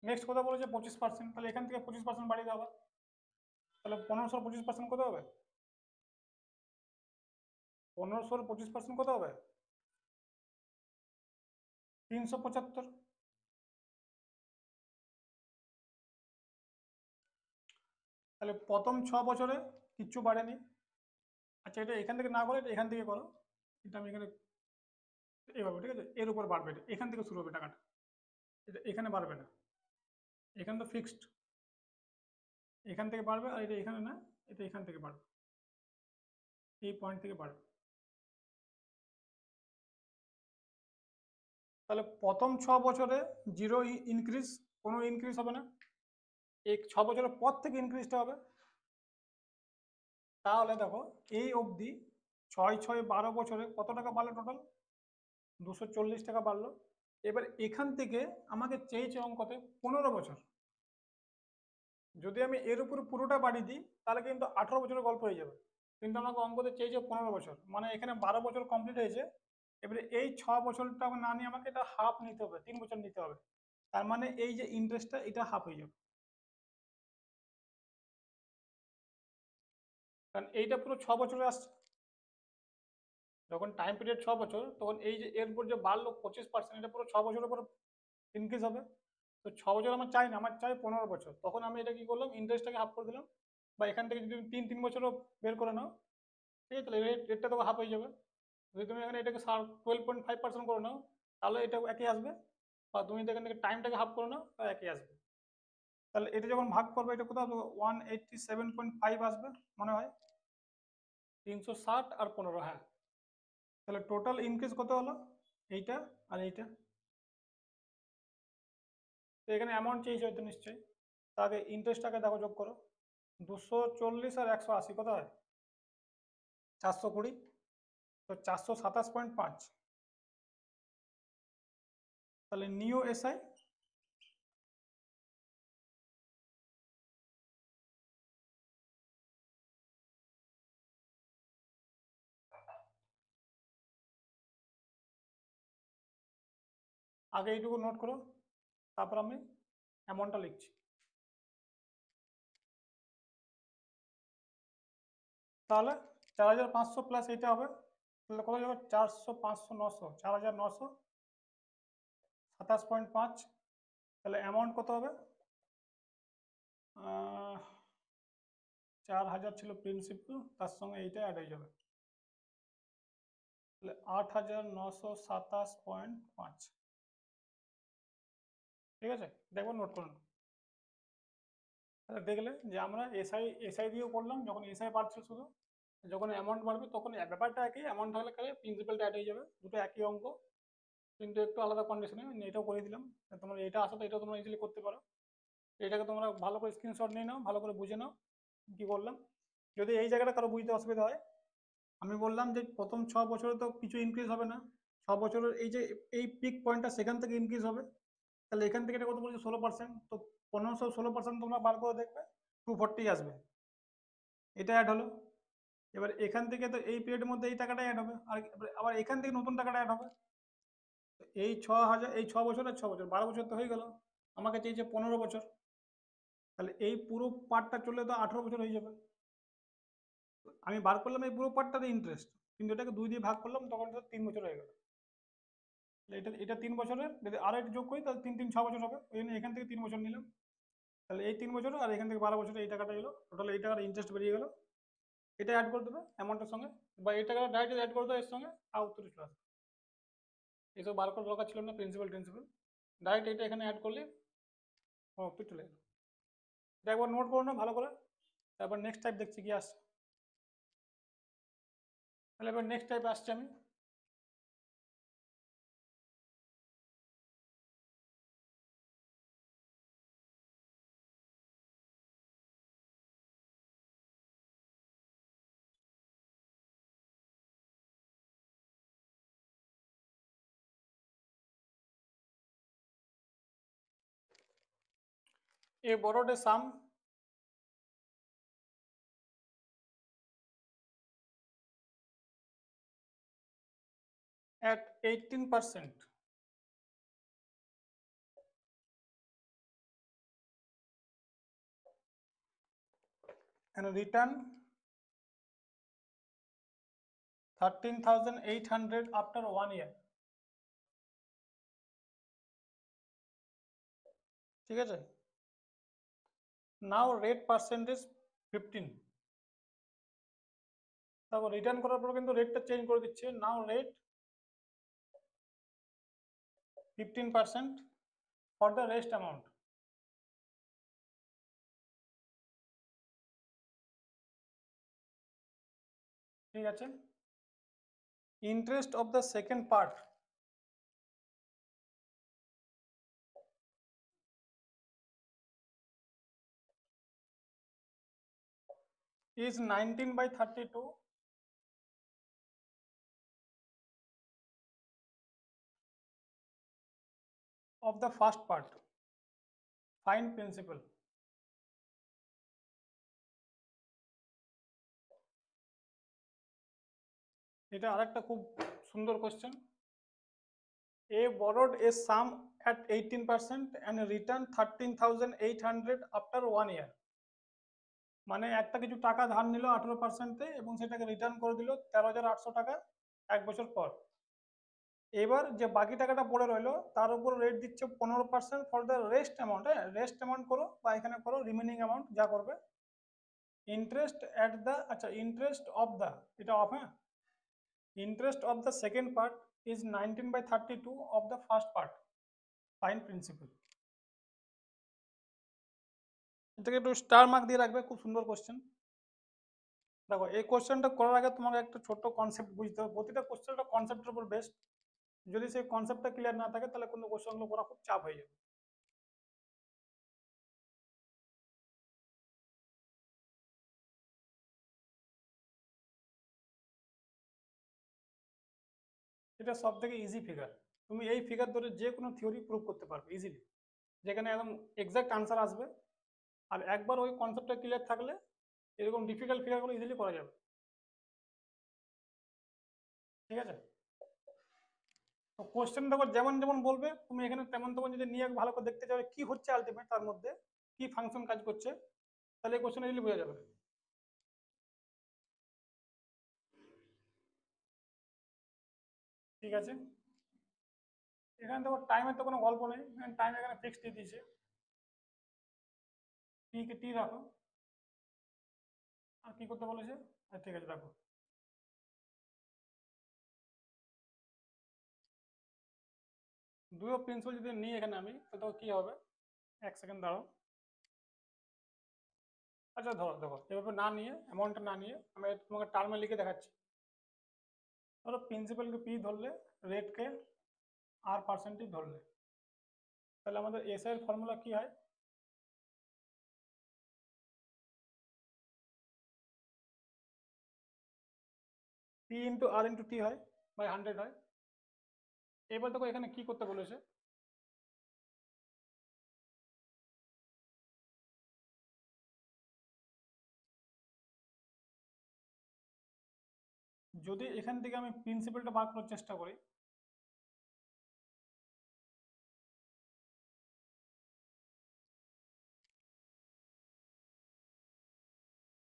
Speaker 1: নেক্সট কথা বলেছে 25%, তাহলে এখান থেকে 25% বাড়িয়ে দেওয়া হবে। তাহলে 1500 25% কত হবে? 1500 25% কত হবে? 375। তাহলে প্রথম 6 বছরে কিচ্ছু বাড়েনি। আচ্ছা এটা এখান থেকে না করে এটা এখান থেকে করো, এটা আমি এখানে এইভাবে, ঠিক আছে, এর উপর বাড়বে, এটা এখান থেকে শুরু হবে টাকাটা, এটা এখানে বাড়বে না, এখানে তো ফিক্সড, এখান থেকে বাড়বে, আর এটা এখানে না, এটা এখান থেকে বাড়বে, এই পয়েন্ট থেকে বাড়বে। তাহলে প্রথম 6 বছরে জিরো ইনক্রিজ, কোনো ইনক্রিজ হবে না, এই 6 বছরের পর থেকে ইনক্রিজটা হবে। তাহলে দেখো এই অবধি 6 6 12 বছরে কত টাকা বাড়লো? টোটাল 240 টাকা বাড়লো। এবার এখান থেকে আমাকে চেয়েছে অঙ্কতে 15 বছর, যদি আমি এর উপর পুরোটা বাড়িয়ে দিই তাহলে কিন্তু 18 বছরের গল্প হয়ে যাবে, কিন্তু আমাকে অঙ্কতে চেয়েছে 15 বছর, মানে এখানে 12 বছর কমপ্লিট হয়েছে। এবারে এই 6 বছরটা না নিয়ে আমাকে এটা হাফ নিতে হবে, 3 বছর নিতে হবে। তার মানে এই যে ইন্টারেস্টটা এটা হাফ হয়ে যাবে, কারণ এইটা পুরো 6 বছরে আসছে। যখন টাইম পিরিয়ড 6 বছর, তখন এই যে এর উপর যে বাড়লো 25%, এটা পুরো 6 বছরের উপর ইনক্রিজ হবে। তো 6 বছর আমার চাই না, আমার চাই 15 বছর, তখন আমি এটা কি করলাম, ইন্টারেস্টটাকে হাফ করে দিলাম। বা এখান থেকে যদি তুমি 3 3 বছরও বের করে নাও, ঠিক আছে, তাহলে রেটটা তো হাফ হয়ে যাবে। যদি তুমি এখানে এটাকে 12.5% করে নাও, তাহলে এটা একই আসবে। বা তুমি এখান থেকে টাইমটাকে হাফ করে নাও, তাহলে একই আসবে। তাহলে এটা যখন ভাগ করবে, এটা কোথাও 187.5 আসবে মনে হয়, 360 আর 15, হ্যাঁ। তাহলে টোটাল ইনক্রিজ কত হলো? এইটা আর এইটা। তো এখানে অ্যামাউন্ট চেয়েছে হয়তো নিশ্চয়ই, তাকে ইন্টারেস্টটাকে দেখো যোগ করো, 240 আর 180 কত হয়? 420। তো 427.5। তাহলে নিউ এসআই আগে এইটুকু নোট করো, তারপর আমি অ্যামাউন্টটা লিখছি। তাহলে 4500 প্লাস এইটা হবে, তাহলে কত যাবে? 400 500 900, 4927.5। তাহলে অ্যামাউন্ট কত হবে? 4000 ছিল প্রিন্সিপাল, তার সঙ্গে এইটা অ্যাড হয়ে যাবে, তাহলে 8927.5। ঠিক আছে, দেখো নোট করুন। তাহলে দেখলে যে আমরা এসআই এসআই দিয়েও করলাম, যখন এসআই বাড়ছে শুধু, যখন অ্যামাউন্ট বাড়বে তখন ব্যাপারটা একই, অ্যামাউন্ট থাকলে খালি প্রিন্সিপালটা অ্যাড হয়ে যাবে, দুটো একই অঙ্ক, কিন্তু একটু আলাদা কন্ডিশনে এটাও করে দিলাম। তোমরা এটা আসো তো এটাও তোমরা ইজিলি করতে পারো। এটাকে তোমরা ভালো করে স্ক্রিনশট নিয়ে নাও, ভালো করে বুঝে নাও কি বললাম। যদি এই জায়গাটা কারো বুঝতে অসুবিধা হয়, আমি বললাম যে প্রথম 6 বছরে তো কিছু ইনক্রিজ হবে না, 6 বছরের এই যে এই পিক পয়েন্টটা সেখান থেকে ইনক্রিজ হবে। তাহলে এখান থেকে এটা কত বলছে 16%, তো 1500 16% তোমরা বার করে দেখবে 240 আসবে, এটা অ্যাড হলো। এবার এখান থেকে তো এই পিরিয়ডের মধ্যে এই টাকাটা অ্যাড হবে, আর আবার এখান থেকে নতুন টাকাটা অ্যাড হবে। তো এই 6,000, এই 6 বছর আর 6 বছর, 12 বছর তো হয়ে গেল। আমাকে চেয়েছে 15 বছর, তাহলে এই পুরো পার্টটা চলে তো 18 বছর হয়ে যাবে। আমি বার করলাম এই পুরো পার্টটাতে ইন্টারেস্ট, কিন্তু এটাকে 2 দিয়ে ভাগ করলাম, তখন তো 3 বছর হয়ে গেল। এটা এটা 3 বছরের, যদি আরো একটু যোগ করি তাহলে 3 3 6 বছর হবে, ওই জন্য এখান থেকে 3 বছর নিলাম। তাহলে এই 3 বছর আর এখান থেকে 12 বছরে এই টাকাটা এলো, টোটাল এই টাকার ইন্টারেস্ট বেরিয়ে গেল। এটা অ্যাড করে দেবে অ্যামাউন্টের সঙ্গে, বা এই টাকাটা ডাইরেক্ট অ্যাড করে দেবে এর সঙ্গে, আর উত্তর চলে আসবে। এইসব বার করার দরকার ছিল না, প্রিন্সিপাল টিন্সিপাল, ডাইরেক্ট এটা এখানে অ্যাড করলে উত্তর চলে এলো। এটা একবার নোট করো না ভালো করে, তারপর নেক্সট টাইপ দেখছি কি আসছে। তাহলে এবার নেক্সট টাইপ আসছে আমি। A borrowed a sum at 18% and return 13,800 after 1 year। ঠিক আছে, নাও রেট পার্সেন্টেজ 15। তারপর রিটার্ন করার পর কিন্তু রেটটা চেঞ্জ করে দিচ্ছে, now rate 15% for the rest amount. ঠিক আছে, interest of the second part is 19/32 of the first part, find principal। এটা আরেকটা খুব সুন্দর question. A borrowed a sum at 18% and returned 13,800 after 1 year। মানে একটা কিছু টাকা ধার নিল 18%-এ এবং সেটাকে রিটার্ন করে দিল 13,800 টাকা 1 বছর পর। এবার যে বাকি টাকাটা পড়ে রইলো তার উপর রেট দিচ্ছে 15% ফর দ্য রেস্ট অ্যামাউন্ট। হ্যাঁ, রেস্ট অ্যামাউন্ট করো বা এখানে করো রিমেনিং অ্যামাউন্ট যা করবে। ইন্টারেস্ট অ্যাট দ্য, আচ্ছা ইন্টারেস্ট অফ দ্য, এটা অফ, হ্যাঁ, interest of the second part is 19/32 of the first part, fine principal. এটাকে একটু স্টার মার্ক দিয়ে রাখবে, খুব সুন্দর কোশ্চেন। দেখো এই কোশ্চেনটা করার আগে তোমাকে একটা ছোট্ট কনসেপ্ট বুঝতে হবে, প্রতিটা কোশ্চেন একটা কনসেপ্টের উপর বেস্ট। যদি সেই কনসেপ্টটা ক্লিয়ার না থাকে তাহলে কোনো কোশ্চেনগুলো করা খুব চাপ হয়ে যাবে। এটা সব থেকে ইজি ফিগার, তুমি এই ফিগার ধরে যে কোনো থিওরি প্রুভ করতে পারবে ইজিলি, যেখানে একদম এক্সাক্ট আনসার আসবে। আর একবার ওই কনসেপ্টটা ক্লিয়ার থাকলে এরকম ডিফিকাল্ট ফিগারগুলো ইজিলি করা যাবে। ঠিক আছে, তো কোশ্চেন দেখো যেমন যেমন বলবে তুমি এখানে তেমন তেমন যদি নিয়ে ভালো করে দেখতে চাও কি হচ্ছে আলটিমেট, তার মধ্যে কি ফাংশন কাজ করছে, তাহলে এই কোশ্চেন ইজিলি বোঝা যাবে। ঠিক আছে, এখানে দেখো টাইমের তো কোনো গল্প নেই, টাইম এখানে ফিক্সড দিয়ে দিয়েছে, টি কে টি রাখো। আর কি করতে বলেছে, ঠিক আছে রাখো। দুটো প্রিন্সিপাল যদি নিই এখানে আমি, তো কি হবে, 1 সেকেন্ড দাঁড়াও। আচ্ছা ধরো দেখো এভাবে না নিয়ে, অ্যামাউন্টটা না নিয়ে আমি তোমাকে টার্মে লিখে দেখাচ্ছি। ধরো প্রিন্সিপালকে পি ধরলে, রেটকে আর পার্সেন্টেজ ধরলে, তাহলে আমাদের এস এর ফর্মুলা কি হয়, পি ইন্টু আর ইন্টু টি হয়, বাই 100 হয়। এবার দেখো এখানে কি করতে বলেছে, যদি এখান থেকে আমি প্রিন্সিপালটা বার করার চেষ্টা করি,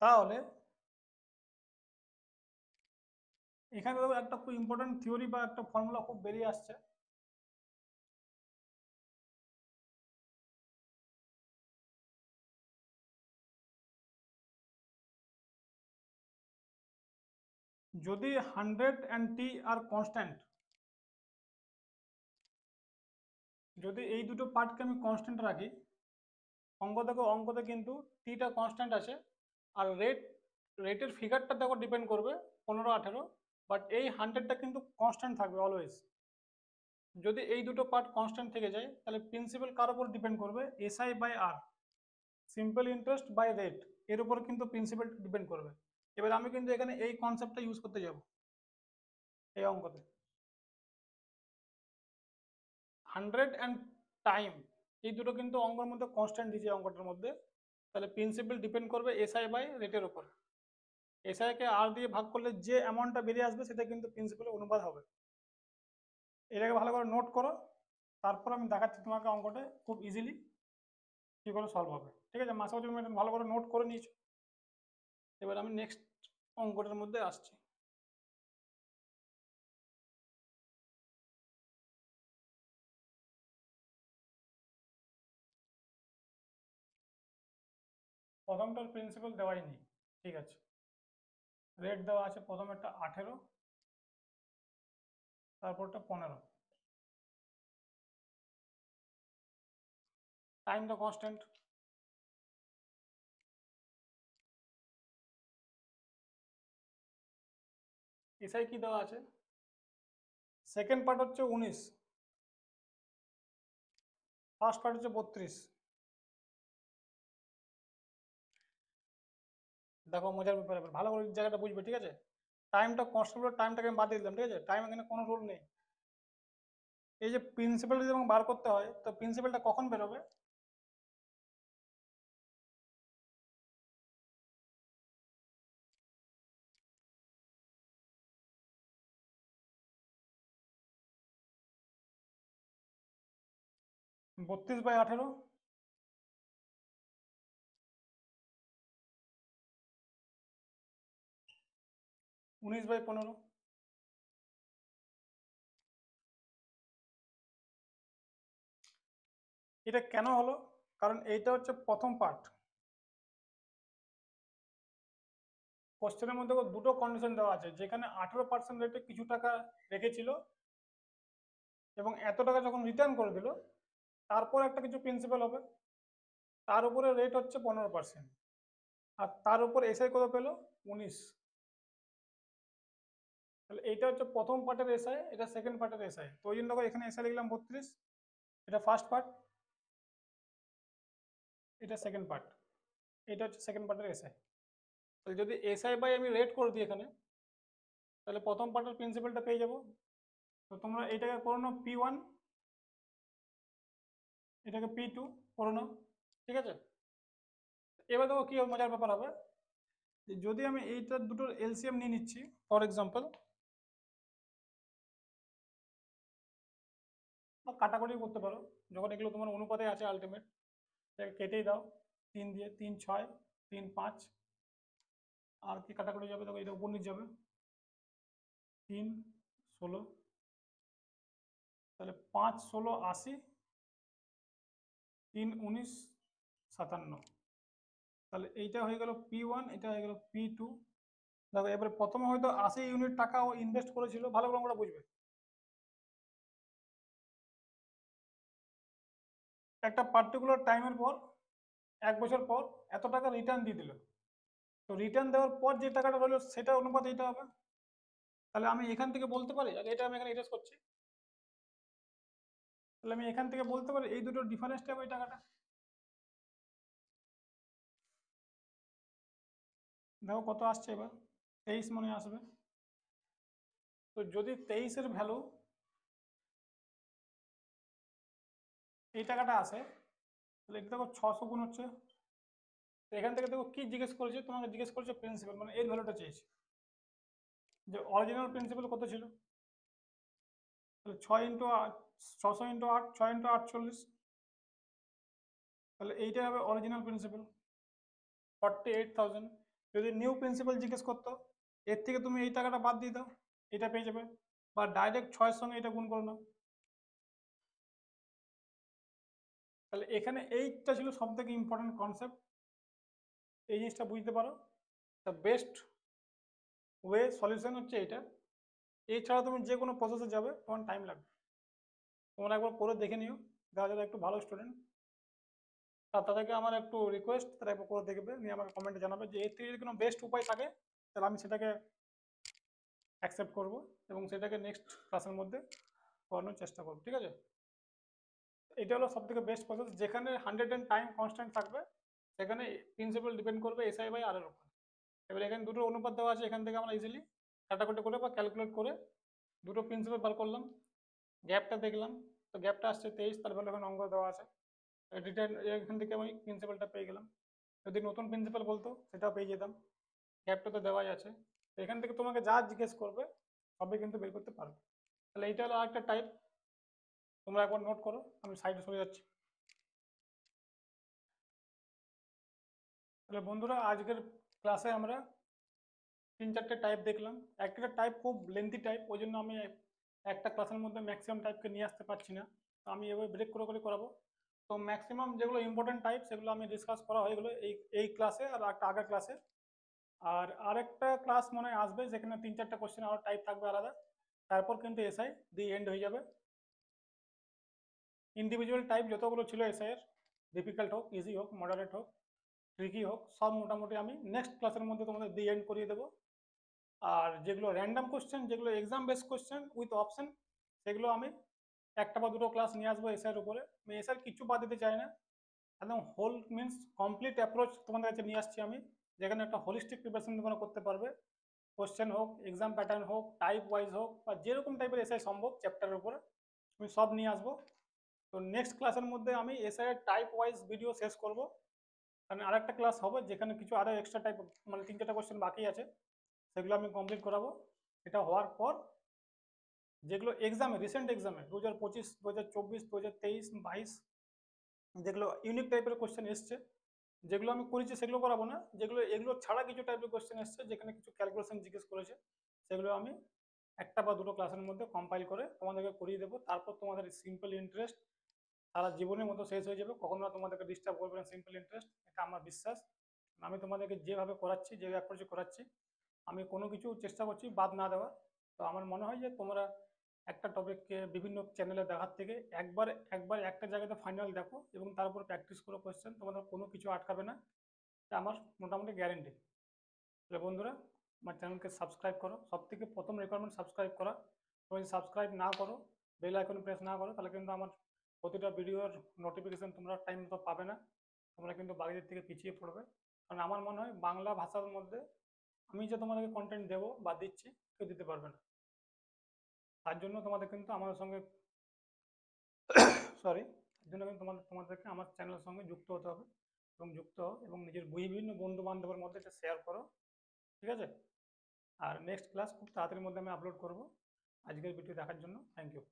Speaker 1: তাহলে এখানে দেখো একটা খুব ইম্পর্টেন্ট থিওরি বা একটা ফর্মুলা খুব বেরিয়ে আসছে। যদি 100 and t আর কনস্ট্যান্ট, যদি এই দুটো পার্টকে আমি কনস্ট্যান্ট রাখি, অঙ্কতে কিন্তু টিটা কনস্ট্যান্ট আছে, আর রেটের ফিগারটা দেখো ডিপেন্ড করবে 15-18, বাট এই 100টা কিন্তু কনস্ট্যান্ট থাকবে অলওয়েজ। যদি এই দুটো পার্ট কনস্ট্যান্ট থেকে যায়, তাহলে প্রিন্সিপাল কার উপর ডিপেন্ড করবে, SI by R, simple interest by rate, এর উপর কিন্তু প্রিন্সিপাল ডিপেন্ড করবে। এবার আমি কিন্তু এখানে এই কনসেপ্টটা ইউজ করতে যাব এই অঙ্কতে। 100 অ্যান্ড টাইম, এই দুটো কিন্তু অঙ্কের মধ্যে কনস্ট্যান্ট দিয়েছে অঙ্কটার মধ্যে, তাহলে প্রিন্সিপাল ডিপেন্ড করবে এসআই বাই রেটের উপর। এসআই কে আর দিয়ে ভাগ করলে যে অ্যামাউন্টটা বেরিয়ে আসবে সেটা কিন্তু প্রিন্সিপালের অনুপাত হবে। এটাকে ভালো করে নোট করো, তারপর আমি দেখাচ্ছি তোমাকে অঙ্কটা খুব ইজিলি কি করে সলভ হবে। ঠিক আছে, মাসে তুমি এটা ভালো করে নোট করে নিয়েছো। এবার আমি নেক্সট অঙ্কটার মধ্যে আসছি। প্রথমটার প্রিন্সিপাল দেওয়াই নেই, ঠিক আছে। রেট দেওয়া আছে, প্রথমেরটা 18, তারপরটা 15, টাইমটা কনস্ট্যান্ট। এসআই কি দেওয়া আছে, সেকেন্ড পার্ট হচ্ছে 19, ফার্স্ট পার্ট হচ্ছে 32। দেখো মজার ব্যাপার, এবার ভালো করে জায়গাটা বুঝবে, ঠিক আছে। টাইমটা কনস্ট্যান্ট, টাইমটাকে আমি বাদ দিয়ে দিলাম, ঠিক আছে। টাইম এখানে কোনো রুল নেই। এই যে প্রিন্সিপাল যদি আমাকে বার করতে হয়, তো প্রিন্সিপালটা কখন বেরোবে, বত্রিশ বাই 18, 19/15। এটা কেন হলো, কারণ এইটা হচ্ছে প্রথম পার্ট। কোশ্চেনের মধ্যে দুটো কন্ডিশন দেওয়া আছে, যেখানে 18% রেটে কিছু টাকা রেখেছিল এবং এত টাকা যখন রিটার্ন করে দিল, তারপর একটা কিছু প্রিন্সিপাল হবে, তার উপরে রেট হচ্ছে 15%, আর তার উপর এসআই কত পেলো, 19। তাহলে এইটা হচ্ছে প্রথম পার্টের এসআই, এটা সেকেন্ড পার্টের এসআই, তো ওই জন্য এখানে এসআই লিখলাম 32, এটা ফার্স্ট পার্ট, এটা সেকেন্ড পার্ট, এটা হচ্ছে সেকেন্ড পার্টের এসআই। তাহলে যদি এসআই বাই আমি রেট করে দিই এখানে, তাহলে প্রথম পার্টের প্রিন্সিপালটা পেয়ে যাবো। তো তোমরা এটাকে করে নাও P1, এটাকে P2 করে নাও, ঠিক আছে। এবার দেখো কি মজার ব্যাপার হবে, যে যদি আমি এইটার দুটোর এলসিএম নিয়ে নিচ্ছি, ফর এক্সাম্পল, বা কাটাকুটি করতে পারো, যখন এগুলো তোমার অনুপাতে আছে আলটিমেট, কেটেই দাও, 3 দিয়ে 3 6, 3 5, আর কি কাটাকুটি যাবে, দেখো এটা উপর নিচে যাবে, 3 16, তাহলে 5 16 80, 3 19 57। তাহলে এইটা হয়ে গেল P1, এটা হয়ে গেল P2। দেখো এবারে প্রথমে হয়তো 80 ইউনিট টাকা ও ইনভেস্ট করেছিল, ভালো করে আমরা বুঝবে, একটা পার্টিকুলার টাইমের পর, 1 বছর পর এত টাকা রিটার্ন দিয়ে দিল, তো রিটার্ন দেওয়ার পর যে টাকাটা রইলো সেটা অনুপাতে এটা হবে। তাহলে আমি এখান থেকে বলতে পারি, আর এটা আমি এখানে এটাচ করছি, তাহলে আমি এখান থেকে বলতে পারি এই দুটোর ডিফারেন্সটা হবে এই টাকাটা। দেখো কত আসছে এবার, 23 মনে আসবে। তো যদি 23-এর ভ্যালু এই টাকাটা আসে, তাহলে এটা দেখো 600 গুণ হচ্ছে। তো এখান থেকে দেখো কি জিজ্ঞেস করেছে, তোমাকে জিজ্ঞেস করেছে প্রিন্সিপাল, মানে এর ভ্যালুটা চেয়েছে। যে অরিজিনাল প্রিন্সিপাল কত ছিল, তাহলে 6 × 8, 600 × 8, 6 × 48, তাহলে এইটাই হবে অরিজিনাল প্রিন্সিপাল 48,000। যদি নিউ প্রিন্সিপাল জিজ্ঞেস করতো, এর থেকে তুমি এই টাকাটা বাদ দিয়ে দাও, এটা পেয়ে যাবে, বা ডাইরেক্ট 6-এর সঙ্গে এটা গুণ করে নাও। তাহলে এখানে এইটা ছিল সব থেকে ইম্পর্টেন্ট কনসেপ্ট, এই জিনিসটা বুঝতে পারো। দ্য বেস্ট ওয়ে সলিউশন হচ্ছে এইটা। এছাড়া তুমি যে কোনো প্রসেসে যাবে তোমার টাইম লাগবে, তোমরা একবার করে দেখে নিও, যারা যারা একটু ভালো স্টুডেন্ট তাদেরকে আমার একটু রিকোয়েস্ট, তারা একবার করে দেখবে, নিয়ে আমাকে কমেন্টে জানাবে যে এর থেকে যদি কোনো বেস্ট উপায় থাকে তাহলে আমি সেটাকে অ্যাকসেপ্ট করব এবং সেটাকে নেক্সট ক্লাসের মধ্যে করানোর চেষ্টা করব, ঠিক আছে। এটা হলো সব থেকে বেস্ট প্রসেস, যেখানে 100 টাইম কনস্ট্যান্ট থাকবে, সেখানে প্রিন্সিপাল ডিপেন্ড করবে SI/R এর উপর। এবার এখানে দুটো অনুপাত দেওয়া আছে, এখান থেকে আমরা ইজিলি কাটাকুটি করে বা ক্যালকুলেট করে দুটো প্রিন্সিপাল বার করলাম, গ্যাপটা দেখলাম, তো গ্যাপটা আসছে 23, তার ভ্যালু এখানে অঙ্ক দেওয়া আছে, রিটার্ন এখান থেকে আমি প্রিন্সিপালটা পেয়ে গেলাম। যদি নতুন প্রিন্সিপাল বলতো সেটাও পেয়ে যেতাম, গ্যাপটা তো দেওয়াই আছে। তো এখান থেকে তোমাকে যা জিজ্ঞেস করবে সবই কিন্তু বের করতে পারবে। তাহলে এইটা হলো আরেকটা টাইপ, তোমরা একবার নোট করো, আমি সাইডে সরে যাচ্ছি। তাহলে বন্ধুরা আজকের ক্লাসে আমরা 3-4টে টাইপ দেখলাম। একটা টাইপ খুব লেন্থি টাইপ, ওই জন্য আমি একটা ক্লাসের মধ্যে ম্যাক্সিমাম টাইপকে নিয়ে আসতে পারছি না, তো আমি এভাবে ব্রেক করে করে করাবো। তো ম্যাক্সিমাম যেগুলো ইম্পর্টেন্ট টাইপ সেগুলো আমি ডিসকাস করা হয়ে গেলো এই ক্লাসে আর একটা আগের ক্লাসে। আর আরেকটা ক্লাস মনে হয় আসবে যেখানে 3-4টা কোশ্চেন আরও টাইপ থাকবে আলাদা, তারপর কিন্তু SI দিয়ে এন্ড হয়ে যাবে। ইন্ডিভিজুয়াল টাইপ যতগুলো ছিল SI এর, ডিফিকাল্ট হোক, ইজি হোক, মডারেট হোক, ট্রিকি হোক, সব মোটামুটি আমি নেক্সট ক্লাসের মধ্যে তোমাদের দিয়ে এন্ড করিয়ে দেবো। আর যেগুলো র্যান্ডাম কোশ্চেন, যেগুলো exam base question with option, সেগুলো আমি একটা বা দুটো ক্লাস নিয়ে আসবো SI এর উপরে। আমি SI কিছু বাদ দিতে চাই না, একদম হোল মিনস কমপ্লিট অ্যাপ্রোচ তোমাদের কাছে নিয়ে আসছি আমি, যেখানে একটা হোলিস্টিক প্রিপারেশন তোমরা করতে পারবে। কোশ্চেন হোক, এক্সাম প্যাটার্ন হোক, টাইপ ওয়াইজ হোক, বা যেরকম টাইপের SI সম্ভব চ্যাপ্টারের উপরে আমি সব নিয়ে আসবো। তো নেক্সট ক্লাসের মধ্যে আমি SI এর টাইপ ওয়াইজ ভিডিও শেষ করব, কারণ আরেকটা ক্লাস হবে যেখানে কিছু আরও এক্সট্রা টাইপ, মানে 3-4টা কোশ্চেন বাকি আছে, সেগুলো আমি কমপ্লিট করাবো। এটা হওয়ার পর যেগুলো এক্সামে, রিসেন্ট এক্সামে 2025, 2024, 2023, 22 যেগুলো ইউনিক টাইপের কোশ্চেন এসছে, যেগুলো আমি করেছি সেগুলো করাবো না, যেগুলো এগুলো ছাড়া কিছু টাইপের কোশ্চেন এসছে যেখানে কিছু ক্যালকুলেশন জিজ্ঞেস করেছে, সেগুলো আমি একটা বা দুটো ক্লাসের মধ্যে কম্পাইল করে তোমাদেরকে করিয়ে দেবো। তারপর তোমাদের সিম্পল ইন্টারেস্ট সারা জীবনের মতো শেষ হয়ে যাবে, কখনো না তোমাদেরকে ডিস্টার্ব করবে না সিম্পল ইন্টারেস্ট, এটা আমার বিশ্বাস। আমি তোমাদেরকে যেভাবে করাচ্ছি, যে অ্যাপ্রোচে করাচ্ছি, আমি কোনো কিছু চেষ্টা করছি বাদ না দেওয়ার। তো আমার মনে হয় যে তোমরা একটা টপিককে বিভিন্ন চ্যানেলে দেখার থেকে একবার একবার একটা জায়গাতে ফাইনাল দেখো এবং তার উপর প্র্যাকটিস করো কোয়েশ্চেন, তোমাদের কোনো কিছু আটকাবে না, এটা আমার মোটামুটি গ্যারেন্টি। তাহলে বন্ধুরা আমার চ্যানেলকে সাবস্ক্রাইব করো, সব থেকে প্রথম রিকোয়ারমেন্ট সাবস্ক্রাইব করা। তুমি যদি সাবস্ক্রাইব না করো, বেল আইকন প্রেস না করো, তাহলে কিন্তু আমার প্রতিটা ভিডিওর নোটিফিকেশন তোমরা টাইম মতো পাবে না, তোমরা কিন্তু বাকিদের থেকে পিছিয়ে পড়বে। কারণ আমার মনে হয় বাংলা ভাষার মধ্যে আমি যে তোমাদেরকে কন্টেন্ট দেবো বা দিচ্ছি কেউ দিতে পারবে না, তার জন্য তোমাদের কিন্তু আমাদের সঙ্গে সরি তার জন্য কিন্তু তোমাদেরকে আমার চ্যানেলের সঙ্গে যুক্ত হতে হবে, এবং যুক্ত হও এবং নিজের বিভিন্ন বন্ধু বান্ধবের মধ্যে এটা শেয়ার করো, ঠিক আছে। আর নেক্সট ক্লাস খুব তাড়াতাড়ির মধ্যে আমি আপলোড করব। আজকের ভিডিও দেখার জন্য থ্যাংক ইউ।